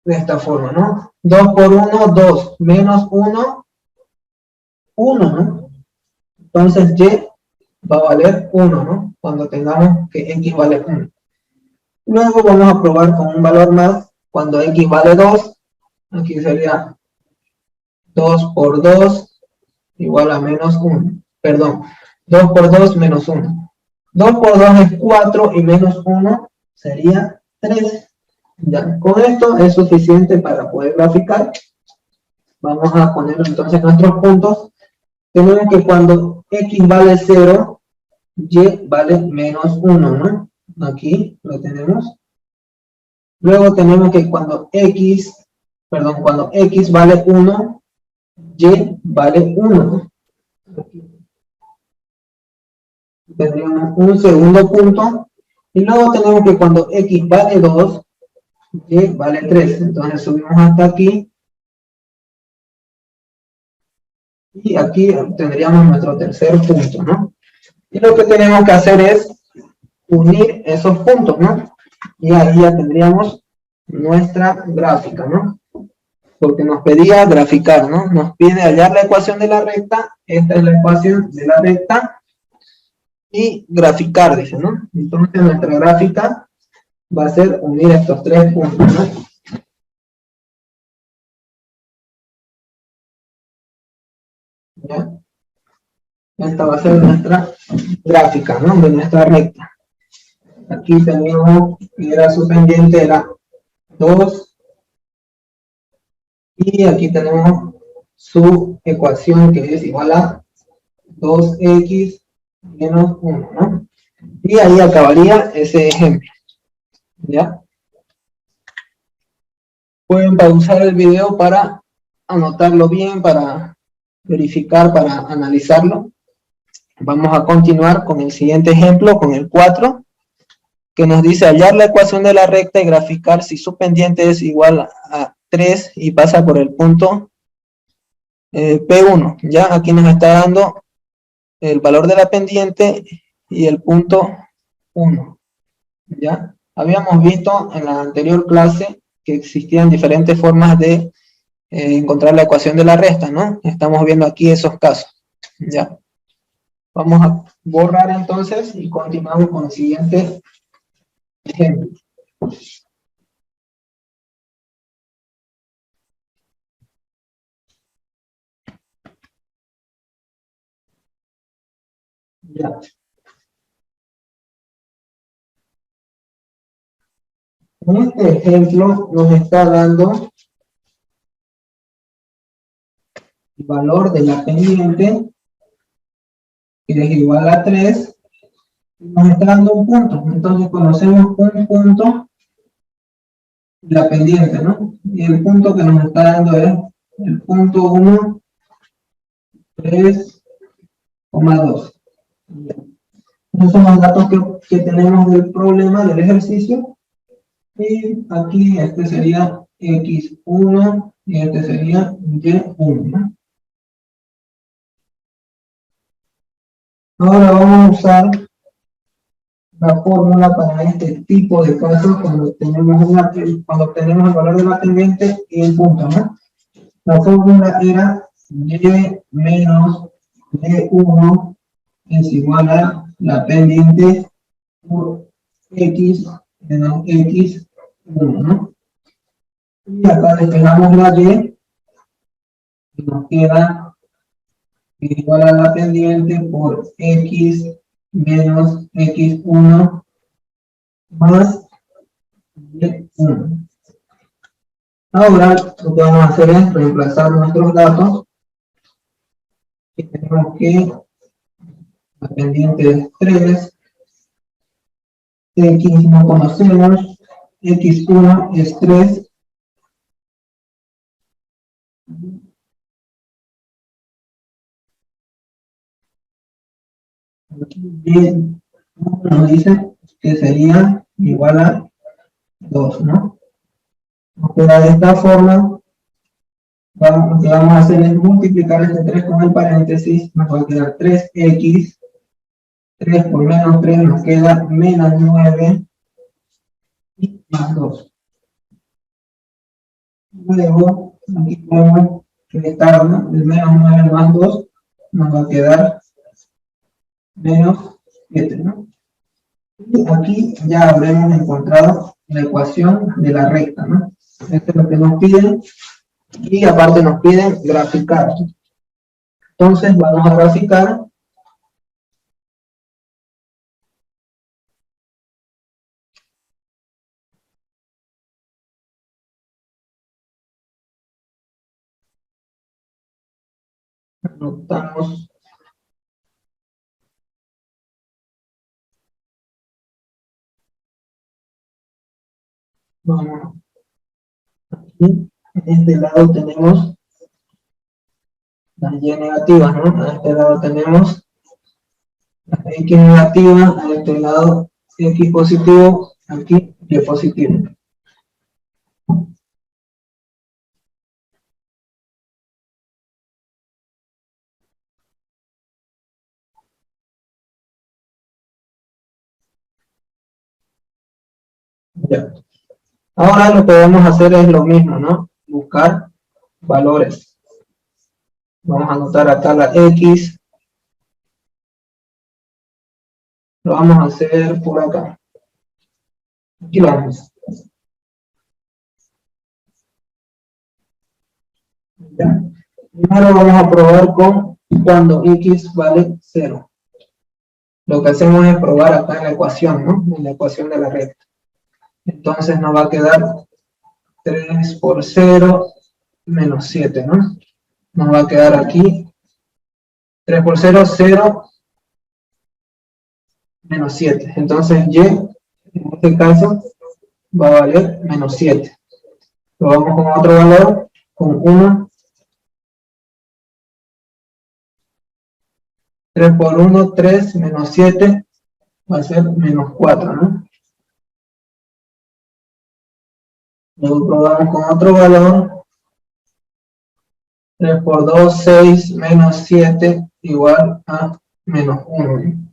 de esta forma, ¿no? 2 por 1, 2, menos 1, 1, ¿no? Entonces y va a valer 1, ¿no? Cuando tengamos que x vale 1. Luego vamos a probar con un valor más, cuando x vale 2, aquí sería 2 por 2 igual a menos 1. Perdón, 2 por 2 menos 1. 2 por 2 es 4 y menos 1 sería 3. Ya, con esto es suficiente para poder graficar. Vamos a poner entonces nuestros puntos. Tenemos que cuando x vale 0, y vale menos 1, ¿no? Aquí lo tenemos. Luego tenemos que cuando x vale 1, y vale 1. Tendríamos un segundo punto. Y luego tenemos que cuando x vale 2, y vale 3. Entonces subimos hasta aquí. Y aquí tendríamos nuestro tercer punto, ¿no? Y lo que tenemos que hacer es unir esos puntos, ¿no? Y ahí ya tendríamos nuestra gráfica, ¿no? porque nos pedía graficar, ¿no? Nos pide hallar la ecuación de la recta, esta es la ecuación de la recta, y graficar, dice, ¿no? Entonces nuestra gráfica va a ser unir estos tres puntos, ¿no? ¿Ya? Esta va a ser nuestra gráfica, ¿no? De nuestra recta. Aquí teníamos que era su pendiente, era 2, y aquí tenemos su ecuación que es igual a 2x menos 1, ¿no? Y ahí acabaría ese ejemplo, ¿ya? Pueden pausar el video para anotarlo bien, para verificar, para analizarlo. Vamos a continuar con el siguiente ejemplo, con el 4, que nos dice hallar la ecuación de la recta y graficar si su pendiente es igual a 3 y pasa por el punto P1. Ya aquí nos está dando el valor de la pendiente y el punto 1. ¿Ya? Habíamos visto en la anterior clase que existían diferentes formas de encontrar la ecuación de la recta, ¿no? Estamos viendo aquí esos casos. ¿Ya? Vamos a borrar entonces y continuamos con el siguiente ejemplo. Ya. En este ejemplo nos está dando el valor de la pendiente, que es igual a 3, y nos está dando un punto. Entonces conocemos un punto, la pendiente, ¿no? Y el punto que nos está dando es el punto 1, 3,2. Esos son los datos que tenemos del problema, del ejercicio. Y aquí este sería x1 y este sería y1, ¿no? Ahora vamos a usar la fórmula para este tipo de casos cuando obtenemos el valor de la pendiente y el punto, ¿no? La fórmula era y menos y1 es igual a la pendiente por x menos x1, ¿no? Y acá despejamos la y y nos queda igual a la pendiente por x menos x1 más y1. Ahora lo que vamos a hacer es reemplazar nuestros datos y tenemos que la pendiente es 3, x no conocemos, x1 es 3, y nos dice que sería igual a 2, ¿no? Pero de esta forma, lo que vamos a hacer es multiplicar este 3 con el paréntesis, nos va a quedar 3x, 3 por menos 3 nos queda menos 9 y más 2. Luego, aquí podemos quitar, ¿no? El menos 9 más 2 nos va a quedar menos 7, ¿no? Y aquí ya habremos encontrado la ecuación de la recta, ¿no? Esto es lo que nos piden, y aparte nos piden graficar. Entonces vamos a graficar. Anotamos. Vamos. Aquí, en este lado tenemos las y negativas, ¿no? A este lado tenemos la x negativa, a este lado x positivo, aquí y positivo. Ya. Ahora lo que vamos a hacer es lo mismo, ¿no? Buscar valores. Vamos a anotar acá la X. Lo vamos a hacer por acá. Aquí vamos. Ya. Primero vamos a probar con cuando X vale 0. Lo que hacemos es probar acá en la ecuación, ¿no? En la ecuación de la recta. Entonces nos va a quedar 3 por 0 menos 7, ¿no? Nos va a quedar aquí 3 por 0, 0 menos 7. Entonces Y, en este caso, va a valer menos 7. Lo vamos con otro valor, con 1. 3 por 1, 3, menos 7, va a ser menos 4, ¿no? Luego probamos con otro valor. 3 por 2, 6, menos 7, igual a menos 1.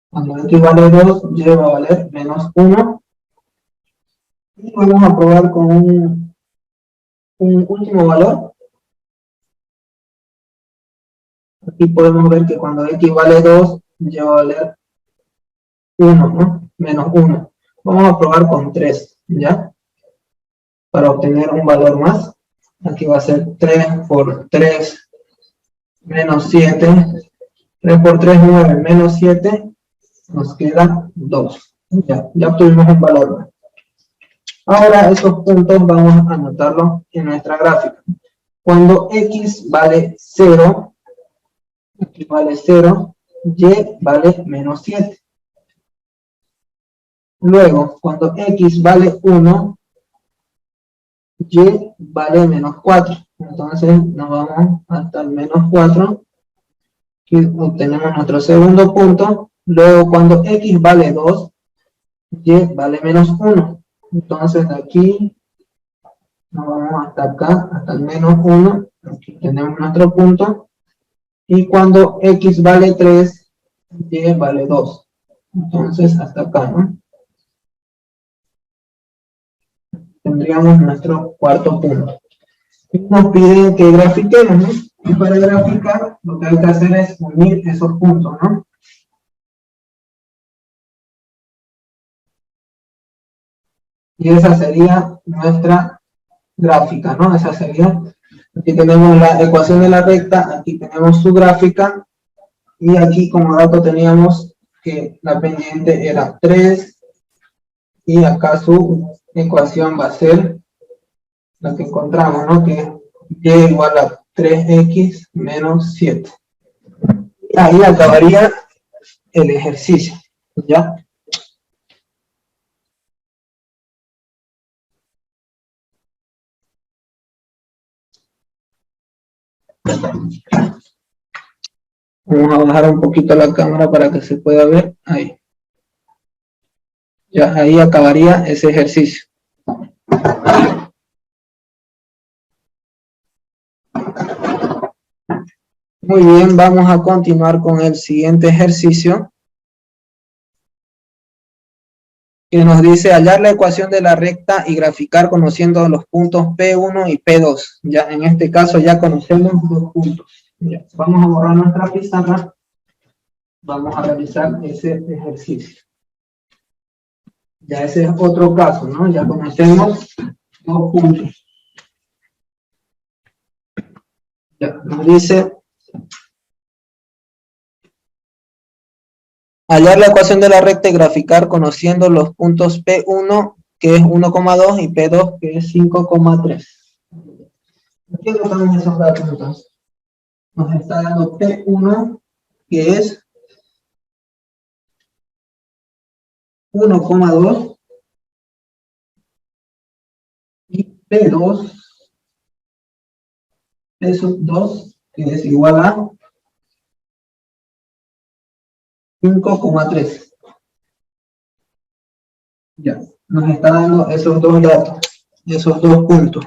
Cuando X vale 2, Y va a valer menos 1. Y vamos a probar con un último valor. Aquí podemos ver que cuando X vale 2, Y va a valer 1, ¿no? Menos 1. Vamos a probar con 3, ¿ya? Para obtener un valor más. Aquí va a ser 3 por 3 menos 7. 3 por 3, 9, menos 7. Nos queda 2. Ya obtuvimos un valor más. Ahora esos puntos vamos a anotarlos en nuestra gráfica. Cuando X vale 0, X vale 0, Y vale menos 7. Luego, cuando X vale 1, Y vale menos 4. Entonces nos vamos hasta el menos 4 y obtenemos nuestro segundo punto. Luego, cuando X vale 2, Y vale menos 1. Entonces de aquí nos vamos hasta acá, hasta el menos 1. Aquí tenemos nuestro punto. Y cuando X vale 3, Y vale 2. Entonces hasta acá, ¿no? Tendríamos nuestro cuarto punto. Y nos piden que grafiquemos, ¿no? Y para graficar, lo que hay que hacer es unir esos puntos, ¿no? Y esa sería nuestra gráfica, ¿no? Esa sería, aquí tenemos la ecuación de la recta, aquí tenemos su gráfica, y aquí como dato teníamos que la pendiente era 3, y acá su ecuación va a ser la que encontramos, ¿no? Que es Y igual a 3X menos 7. Ahí acabaría el ejercicio, ¿ya? Vamos a bajar un poquito la cámara para que se pueda ver. Ahí. Ya, ahí acabaría ese ejercicio. Muy bien, vamos a continuar con el siguiente ejercicio, que nos dice hallar la ecuación de la recta y graficar conociendo los puntos P1 y P2. Ya en este caso ya conocemos los puntos. Ya, vamos a borrar nuestra pizarra. Vamos a realizar ese ejercicio. Ya ese es otro caso, ¿no? Ya conocemos dos puntos. Ya, nos dice hallar la ecuación de la recta y graficar conociendo los puntos P1, que es 1,2, y P2, que es 5,3. Aquí anotamos esos datos entonces. Nos está dando P1, que es 1,2, y P2, eso 2, que es igual a 5,3. Ya, nos está dando esos dos datos, esos dos puntos.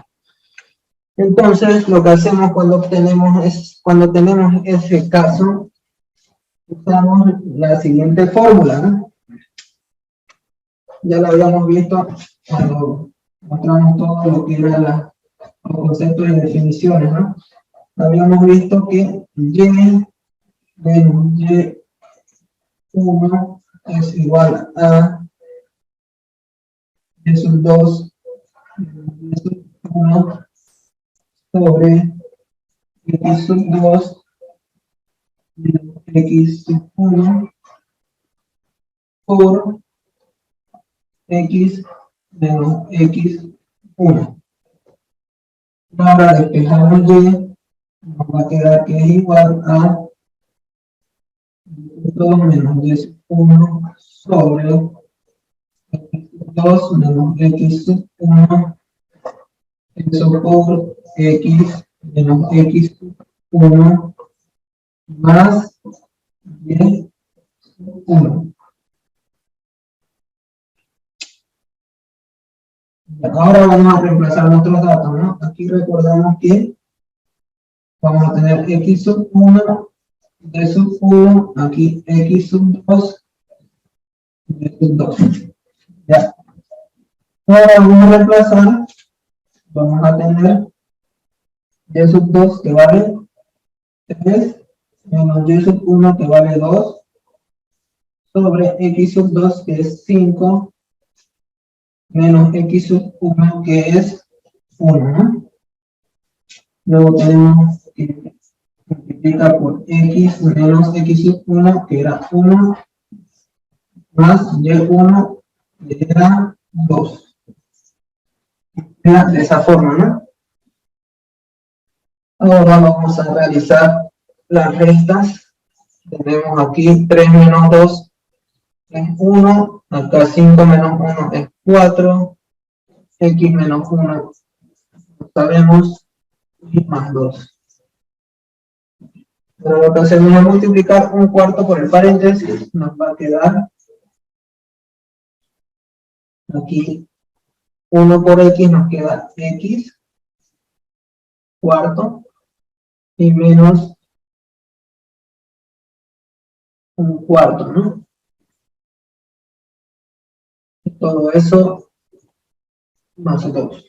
Entonces, lo que hacemos cuando tenemos ese caso, usamos la siguiente fórmula, ¿no? Ya lo habíamos visto cuando mostramos todo lo que era conceptos y definiciones, ¿no? Habíamos visto que y menos y1 es igual a y sub 2 y sub 1 sobre x sub 2 menos x sub 1 por x menos x1. Ahora despejamos y, nos va a quedar que es igual a 2 menos y sub 1 sobre x2 menos x sub 1, eso por x menos x1 más y 1. Ahora vamos a reemplazar nuestros datos, ¿no? Aquí recordamos que vamos a tener x sub 1, y sub 1, aquí x sub 2, y sub 2. Ya. Ahora vamos a reemplazar, vamos a tener y sub 2 que vale 3, menos y sub 1 que vale 2, sobre x sub 2 que es 5, menos x sub 1 que es 1, ¿no? Luego tenemos que multiplicar por x menos x sub 1 que era 1, más y1 que era 2. Era de esa forma, ¿no? Ahora vamos a realizar las restas. Tenemos aquí 3 menos 2 es 1, acá 5 menos 1 es 4, x menos 1 sabemos, y más 2. Pero lo que hacemos es multiplicar un cuarto por el paréntesis, nos va a quedar aquí 1 por x, nos queda x cuarto y menos un cuarto, ¿no? Y todo eso más 2.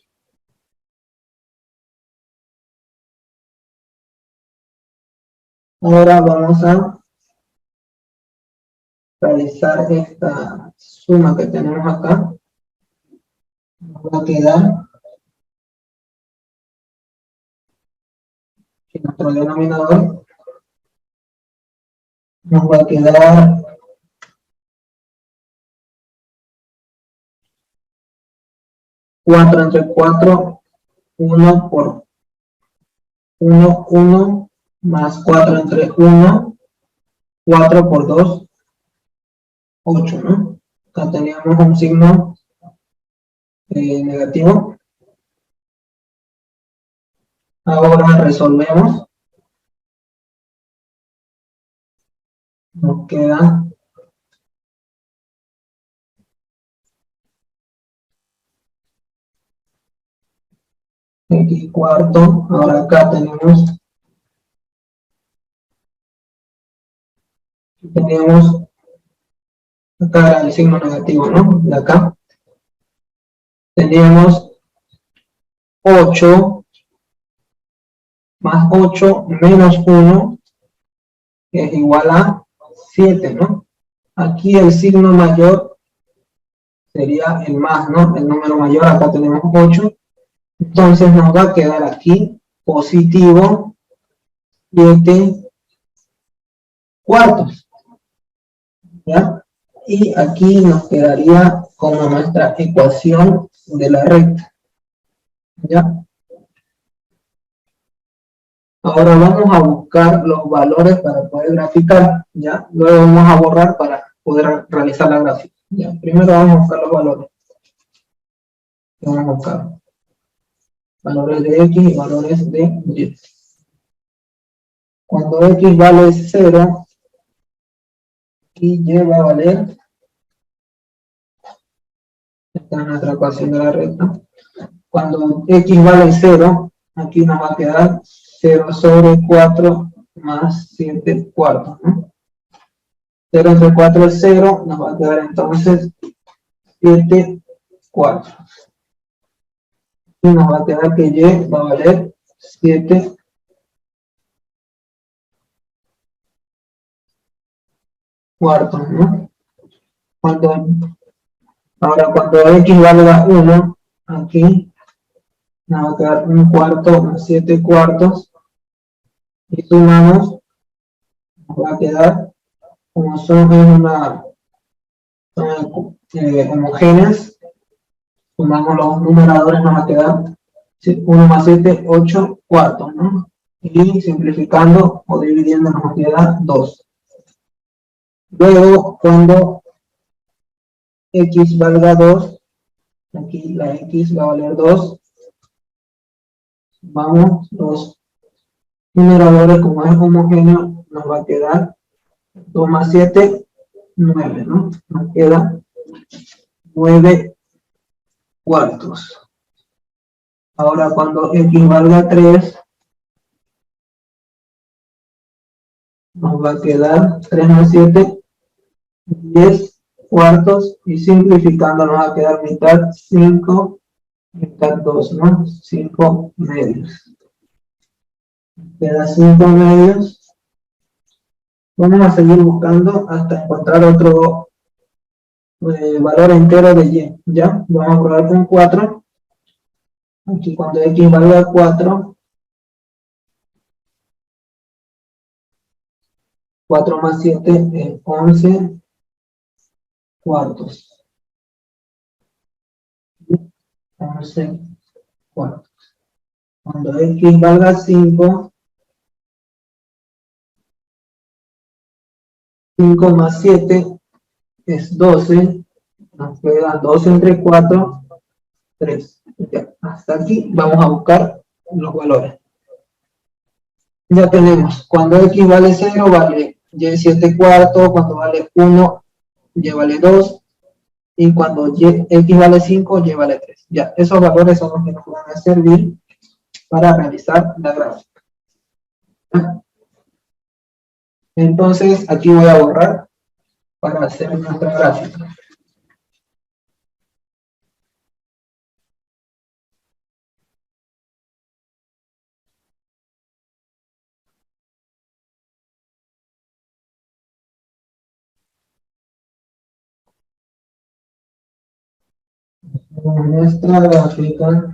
Ahora vamos a realizar esta suma que tenemos acá. Nos va a quedar en nuestro denominador, nos va a quedar 4 entre 4, 1 por 1, 1, más 4 entre 1, 4 por 2, 8, ¿no? Acá teníamos un signo negativo. Ahora resolvemos. Nos queda x cuarto. Ahora acá tenemos acá el signo negativo, ¿no? De acá teníamos 8 más 8 menos 1 que es igual a 7, ¿no? Aquí el signo mayor sería el más, ¿no? El número mayor, acá tenemos 8. Entonces nos va a quedar aquí positivo 7 cuartos, ¿ya? Y aquí nos quedaría como nuestra ecuación de la recta, ¿ya? Ahora vamos a buscar los valores para poder graficar, ¿ya? Luego vamos a borrar para poder realizar la gráfica, ¿ya? Primero vamos a buscar los valores. Vamos a buscar valores de x y valores de y. Cuando x vale 0, y va a valer, esta es nuestra ecuación de la recta. Cuando x vale 0, aquí nos va a quedar 0 sobre 4 más 7 cuartos, ¿no? 0 entre 4 es 0, nos va a quedar entonces 7 cuartos. y nos va a quedar que y va a valer 7 cuartos, ¿no? Ahora cuando x valga 1, aquí nos va a quedar un cuarto más 7 cuartos, y sumamos, nos va a quedar, como son homogéneas, sumamos los numeradores, nos va a quedar 1 más 7, 8 cuartos, ¿no? Y simplificando o dividiendo nos queda 2. Luego, cuando x valga 2, aquí la x va a valer 2, vamos, los numeradores, como es homogéneo, nos va a quedar 2 más 7, 9, ¿no? Nos queda 9 cuartos. Ahora, cuando x valga 3, nos va a quedar 3 más 7, 10 cuartos, y simplificando nos va a quedar mitad 5, mitad 2, ¿no? 5 medios. Queda 5 medios. Vamos a seguir buscando hasta encontrar otro valor entero de y. ¿Ya? Vamos a probar con 4. Aquí cuando x valga 4, 4 más 7 es 11 cuartos. 11 cuartos. Cuando x valga 5, 5 más 7 es 12. Nos queda 2 entre 4, 3. Ya, hasta aquí vamos a buscar los valores. Ya tenemos, cuando x vale 0, vale y 7 cuartos, cuando vale 1, y vale 2, y cuando x vale 5, y vale 3. Ya, esos valores son los que nos van a servir para realizar la gráfica. Entonces, aquí voy a borrar para hacer nuestra gráfica. Nuestra gráfica.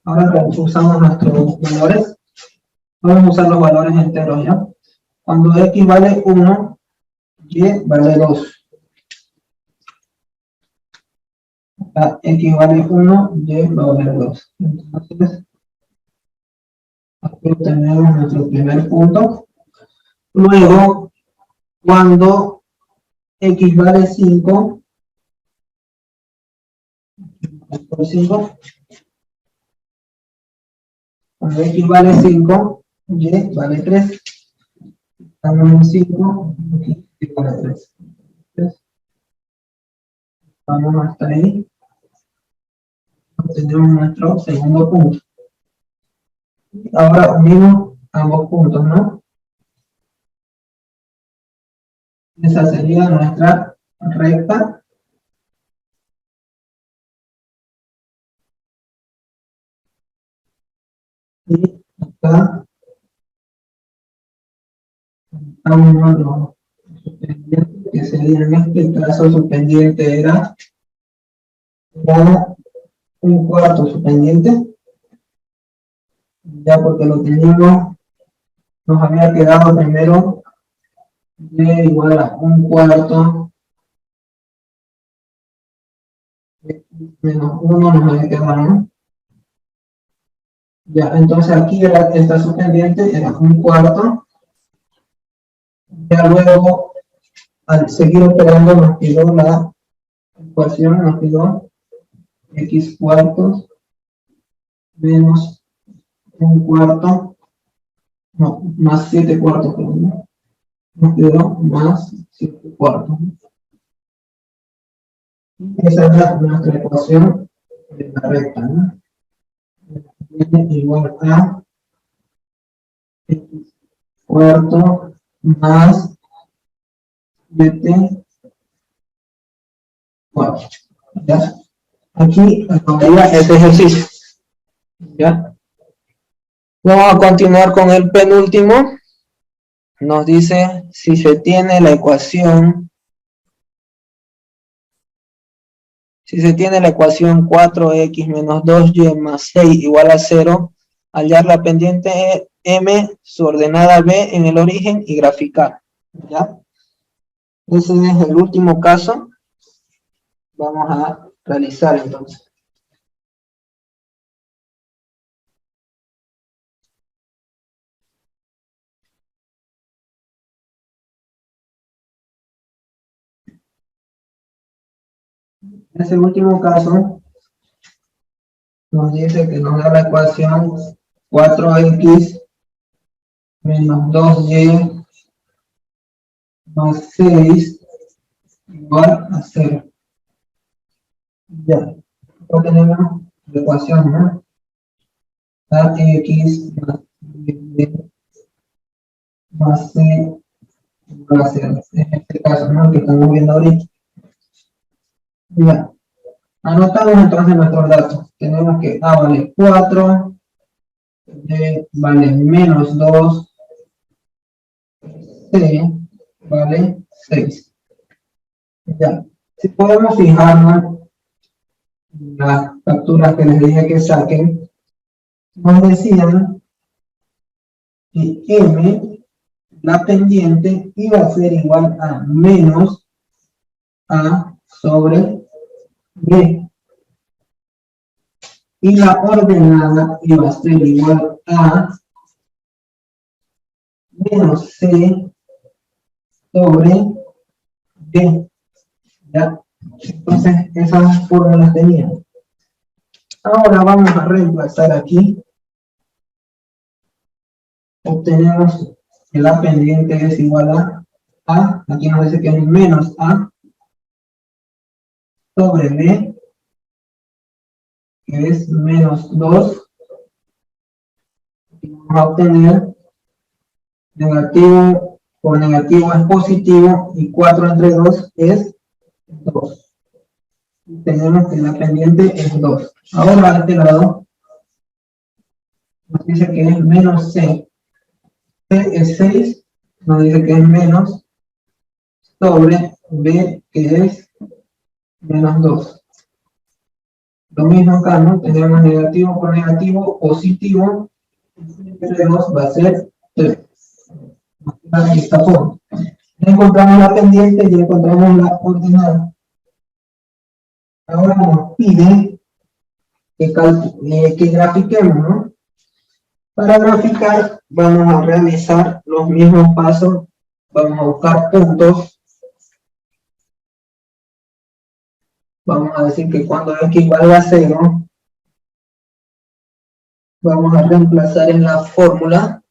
Ahora usamos nuestros valores. Vamos a usar los valores enteros, ¿ya? Cuando x vale 1, y vale 2. X vale 1, y va a valer 2. Entonces, aquí obtenemos nuestro primer punto. Luego, cuando x vale 5, por 5, cuando x vale 5, y vale 3. Estamos en 5, y vale 3. Entonces, vamos hasta ahí. Obtenemos nuestro segundo punto. Ahora unimos ambos puntos, ¿no? Esa sería nuestra recta. Y acá estamos los subpendientes, que sería en este caso su pendiente era un cuarto subpendiente, ya porque lo teníamos, nos había quedado primero y igual a un cuarto menos 1 nos había quedado, ¿no? Ya, entonces aquí esta subpendiente era un cuarto. Ya luego, al seguir operando, nos quedó la ecuación, nos quedó x cuartos menos un cuarto, no, más 7 cuartos, perdón. Nos quedó más 7 cuartos. Esa es nuestra ecuación de la recta, ¿no? N igual a x cuarto más 7 cuartos. ¿Ya? Aquí acabaría este ejercicio. ¿Ya? Vamos a continuar con el penúltimo. Nos dice si se tiene la ecuación, si se tiene la ecuación 4x menos 2y más 6 igual a 0, hallar la pendiente m, su ordenada b en el origen y graficar. ¿Ya? Ese es el último caso. Vamos a realizar entonces. En ese último caso, nos dice que nos da la ecuación 4x menos 2y más 6 igual a 0. Ya, acá tenemos la ecuación, ¿no? Ax más y más c igual a 0. En este caso, ¿no? Que estamos viendo ahorita. Ya, anotamos entonces nuestros datos. Tenemos que A vale 4, D vale menos 2, C vale 6. Ya, si podemos fijarnos las capturas que les dije que saquen, nos decían que M, la pendiente, iba a ser igual a menos A sobre B. Y la ordenada iba a ser igual a menos C sobre B. ¿Ya? Entonces, esas fórmulas tenían. Ahora vamos a reemplazar aquí. Obtenemos que la pendiente es igual a, aquí nos dice que es menos A sobre B, que es menos 2. Y vamos a obtener negativo por negativo es positivo y 4 entre 2 es 2. Tenemos que la pendiente es 2. Ahora a este lado nos dice que es menos C. C es 6, nos dice que es menos sobre B, que es menos 2. Lo mismo acá, ¿no? Tenemos negativo por negativo, positivo, entre 2 va a ser 3. De esta forma. Ya encontramos la pendiente, ya encontramos la ordenada. Ahora nos pide que grafiquemos, ¿no? Para graficar vamos a realizar los mismos pasos, vamos a buscar puntos, vamos a decir que cuando x valga a 0, vamos a reemplazar en la fórmula,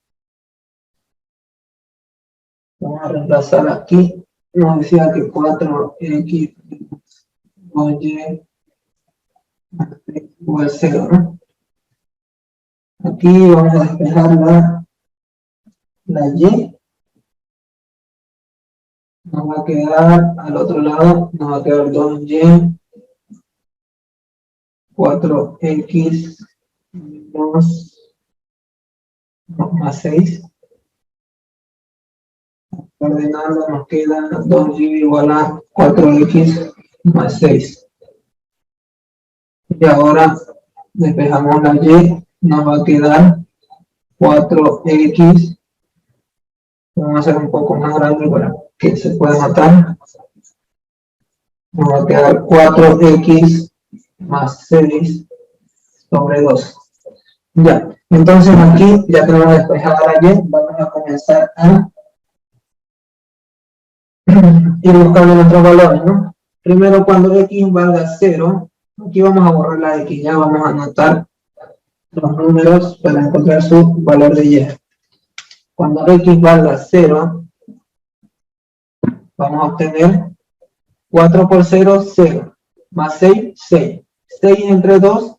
vamos a reemplazar aquí, nos decía que 4x 2y igual a 0, ¿no? Aquí vamos a despejar la y, nos va a quedar al otro lado, nos va a quedar 2y, 4x más 6. Ordenando nos queda 2y igual a 4x más 6. Y ahora despejamos la y, nos va a quedar 4x, vamos a hacer un poco más grande para que se pueda notar, nos va a quedar 4x más 6 sobre 2. Ya, entonces aquí ya tenemos despejada la y, vamos a comenzar a ir buscando nuestros valores, ¿no? Primero, cuando x valga 0, aquí vamos a borrar la x, ya vamos a anotar los números para encontrar su valor de y. Cuando x valga 0, vamos a obtener 4 por 0, 0, más 6, 6. 6 entre 2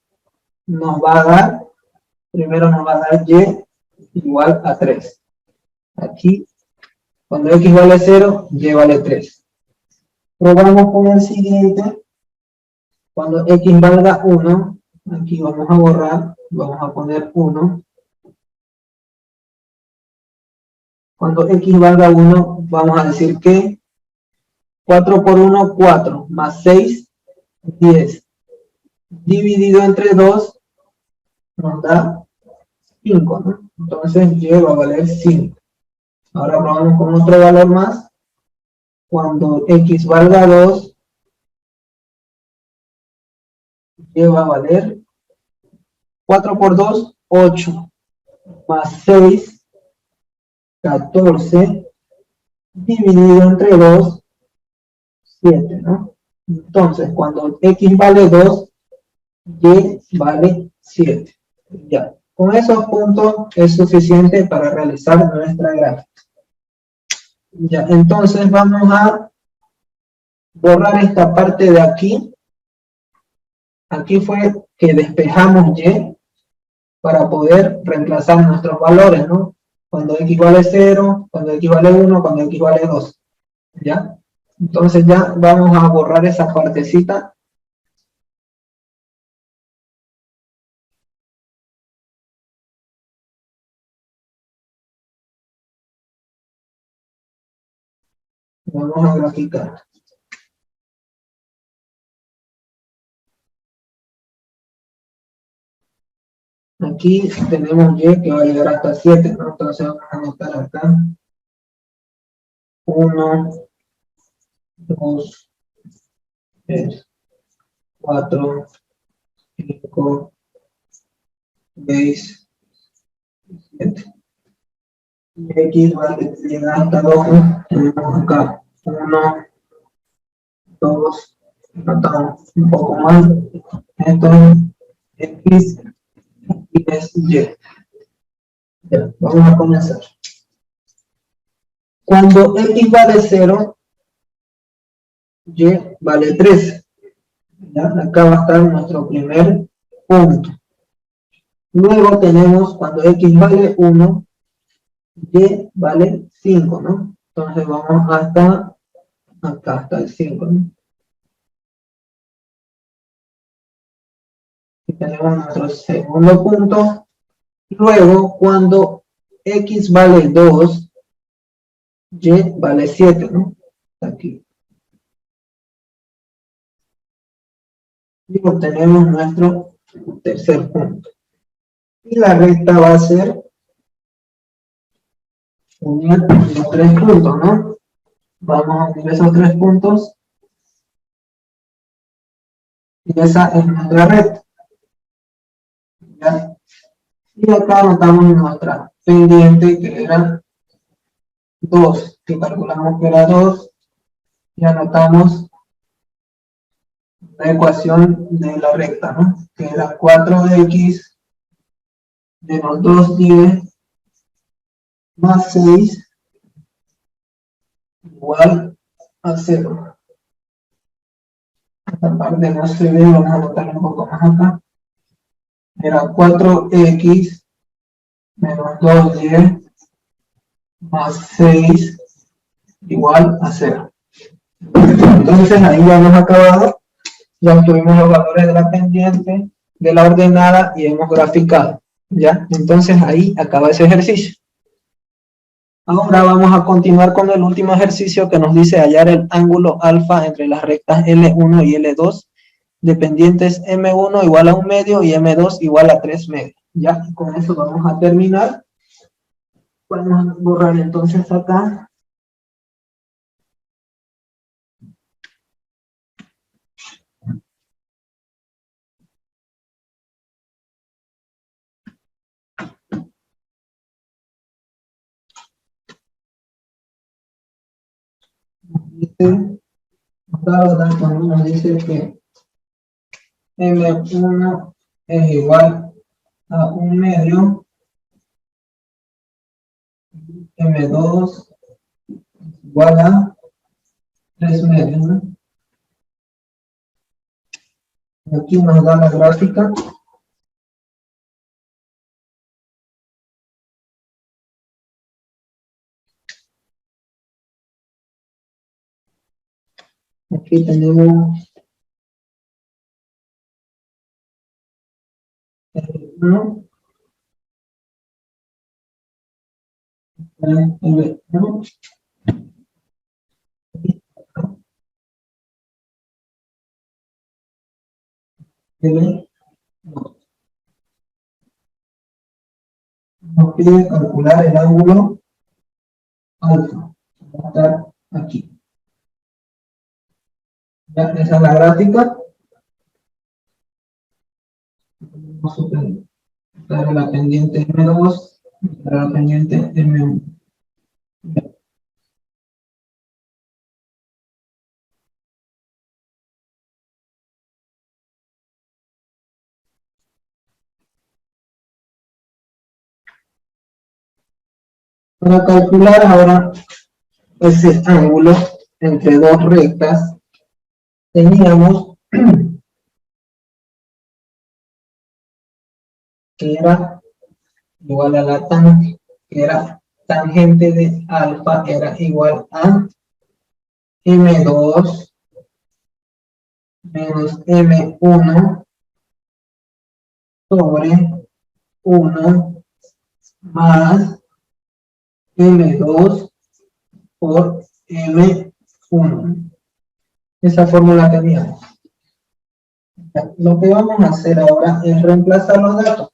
nos va a dar, primero nos va a dar y igual a 3. Aquí, cuando x vale 0, y vale 3. Probamos con el siguiente. Cuando x valga 1, aquí vamos a borrar, vamos a poner 1. Cuando x valga 1, vamos a decir que 4 por 1, 4, más 6, 10. Dividido entre 2, nos da 5, ¿no? Entonces y va a valer 5. Ahora probamos con otro valor más. Cuando x valga 2, y va a valer 4 por 2, 8, más 6, 14, dividido entre 2, 7, ¿no? Entonces, cuando x vale 2, y vale 7. Ya, con esos puntos es suficiente para realizar nuestra gráfica. Ya, entonces vamos a borrar esta parte de aquí. Aquí fue que despejamos y para poder reemplazar nuestros valores, ¿no? Cuando x vale 0, cuando x vale 1, cuando x vale 2. ¿Ya? Entonces ya vamos a borrar esa partecita. Vamos a graficar. Aquí tenemos y que va a llegar hasta 7, ¿no? Entonces vamos a anotar acá 1, 2, 3, 4, 5, 6, 7. Y x va a llegar hasta 2, tenemos acá 1, 2, anotamos un poco más. Esto es x y es y. Ya, vamos a comenzar. Cuando x vale 0, y vale 3. ¿Ya? Acá va a estar nuestro primer punto. Luego tenemos cuando x vale 1, y vale 5, ¿no? Entonces vamos hasta acá, hasta el 5, ¿no? Y tenemos nuestro segundo punto. Luego, cuando x vale 2, y vale 7, ¿no? Aquí. Y obtenemos nuestro tercer punto. Y la recta va a ser unir los tres puntos, ¿no? Vamos a unir esos tres puntos. Y esa es nuestra recta. ¿Ya? Y acá anotamos nuestra pendiente, que era 2, que calculamos que era 2, y anotamos la ecuación de la recta, ¿no? Que era 4x menos 2y más 6 igual a 0. Esta parte no se ve, vamos a anotar un poco más acá. Era 4x menos 2y más 6 igual a 0. Entonces ahí ya hemos acabado, ya obtuvimos los valores de la pendiente, de la ordenada y hemos graficado. ¿Ya? Entonces ahí acaba ese ejercicio. Ahora vamos a continuar con el último ejercicio que nos dice hallar el ángulo alfa entre las rectas L1 y L2 de pendientes M1 igual a 1 medio y M2 igual a 3 medios. Ya, con eso vamos a terminar. Vamos a borrar entonces acá. Acá nos dice que M1 es igual a 1/2 M2 igual a 3/2, ¿no? Aquí nos da la gráfica. Aquí tenemos el 1, el 1, el 2. Nos pide calcular el ángulo alfa. Va a estar aquí. Ya, esa es la gráfica. Vamos a suplantar la pendiente M2 y la pendiente M1. Para calcular ahora ese ángulo entre dos rectas, teníamos que era igual a la tangente, que era tangente de alfa, era igual a M2 menos M1 sobre 1 más M2 por M1. Esa fórmula teníamos. Lo que vamos a hacer ahora es reemplazar los datos.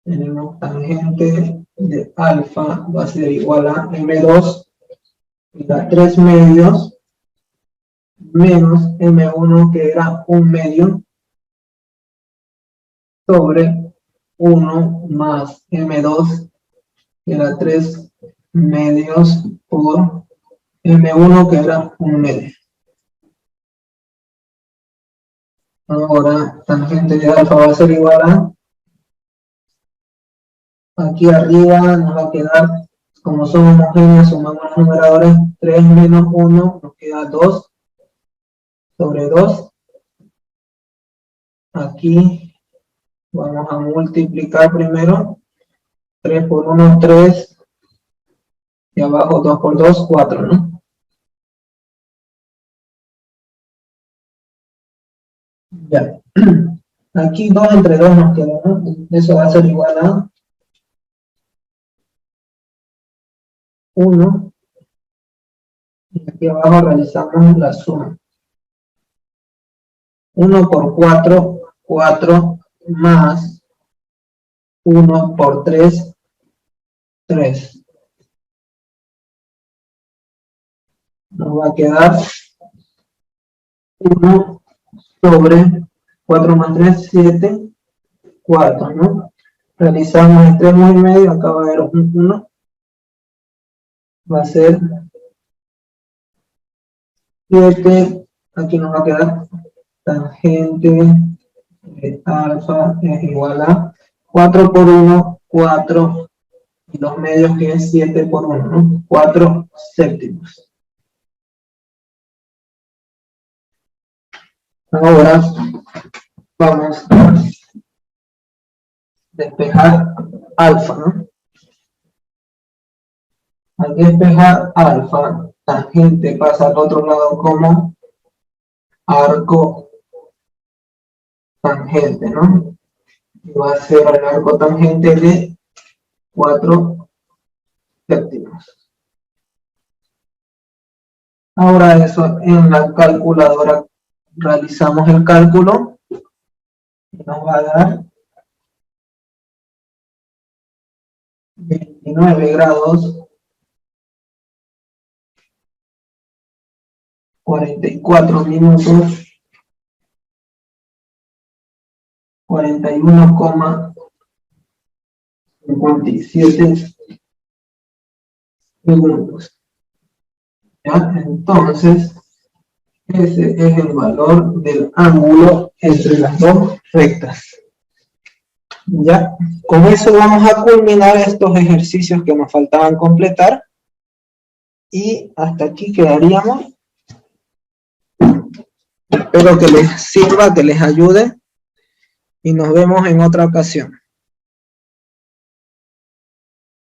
Tenemos tangente de alfa va a ser igual a M2 da 3/2 menos M1 que era 1/2 sobre 1 más M2 que era 3/2 por M1 que era 1/2. Ahora tangente de alfa va a ser igual a, aquí arriba nos va a quedar, como son homogéneas, sumamos los numeradores, 3 menos 1 nos queda 2 sobre 2. Aquí vamos a multiplicar primero, 3 por 1, 3, y abajo 2 por 2, 4, ¿no? Ya. Aquí 2 entre 2 nos queda, ¿no? Eso va a ser igual a 1, y aquí abajo realizamos la suma. 1 por 4, 4, más 1 por 3, 3. Nos va a quedar 1 sobre 4 más 3, 7, 4, ¿no? Realizamos extremos y medio, acá va a haber un 1, va a ser 7, aquí nos va a quedar tangente de alfa es igual a 4 por 1, 4, y los medios que es 7 por 1, ¿no? 4 séptimos. Ahora vamos a despejar alfa, ¿no? Al despejar alfa, tangente pasa al otro lado como arco tangente, ¿no? Y va a ser el arco tangente de 4 séptimos. Ahora eso en la calculadora realizamos el cálculo y nos va a dar 29 grados 44 minutos 41,57 segundos. ¿Ya? Entonces Ese es el valor del ángulo entre las dos rectas. Ya, con eso vamos a culminar estos ejercicios que nos faltaban completar. Y hasta aquí quedaríamos. Espero que les sirva, que les ayude. Y nos vemos en otra ocasión.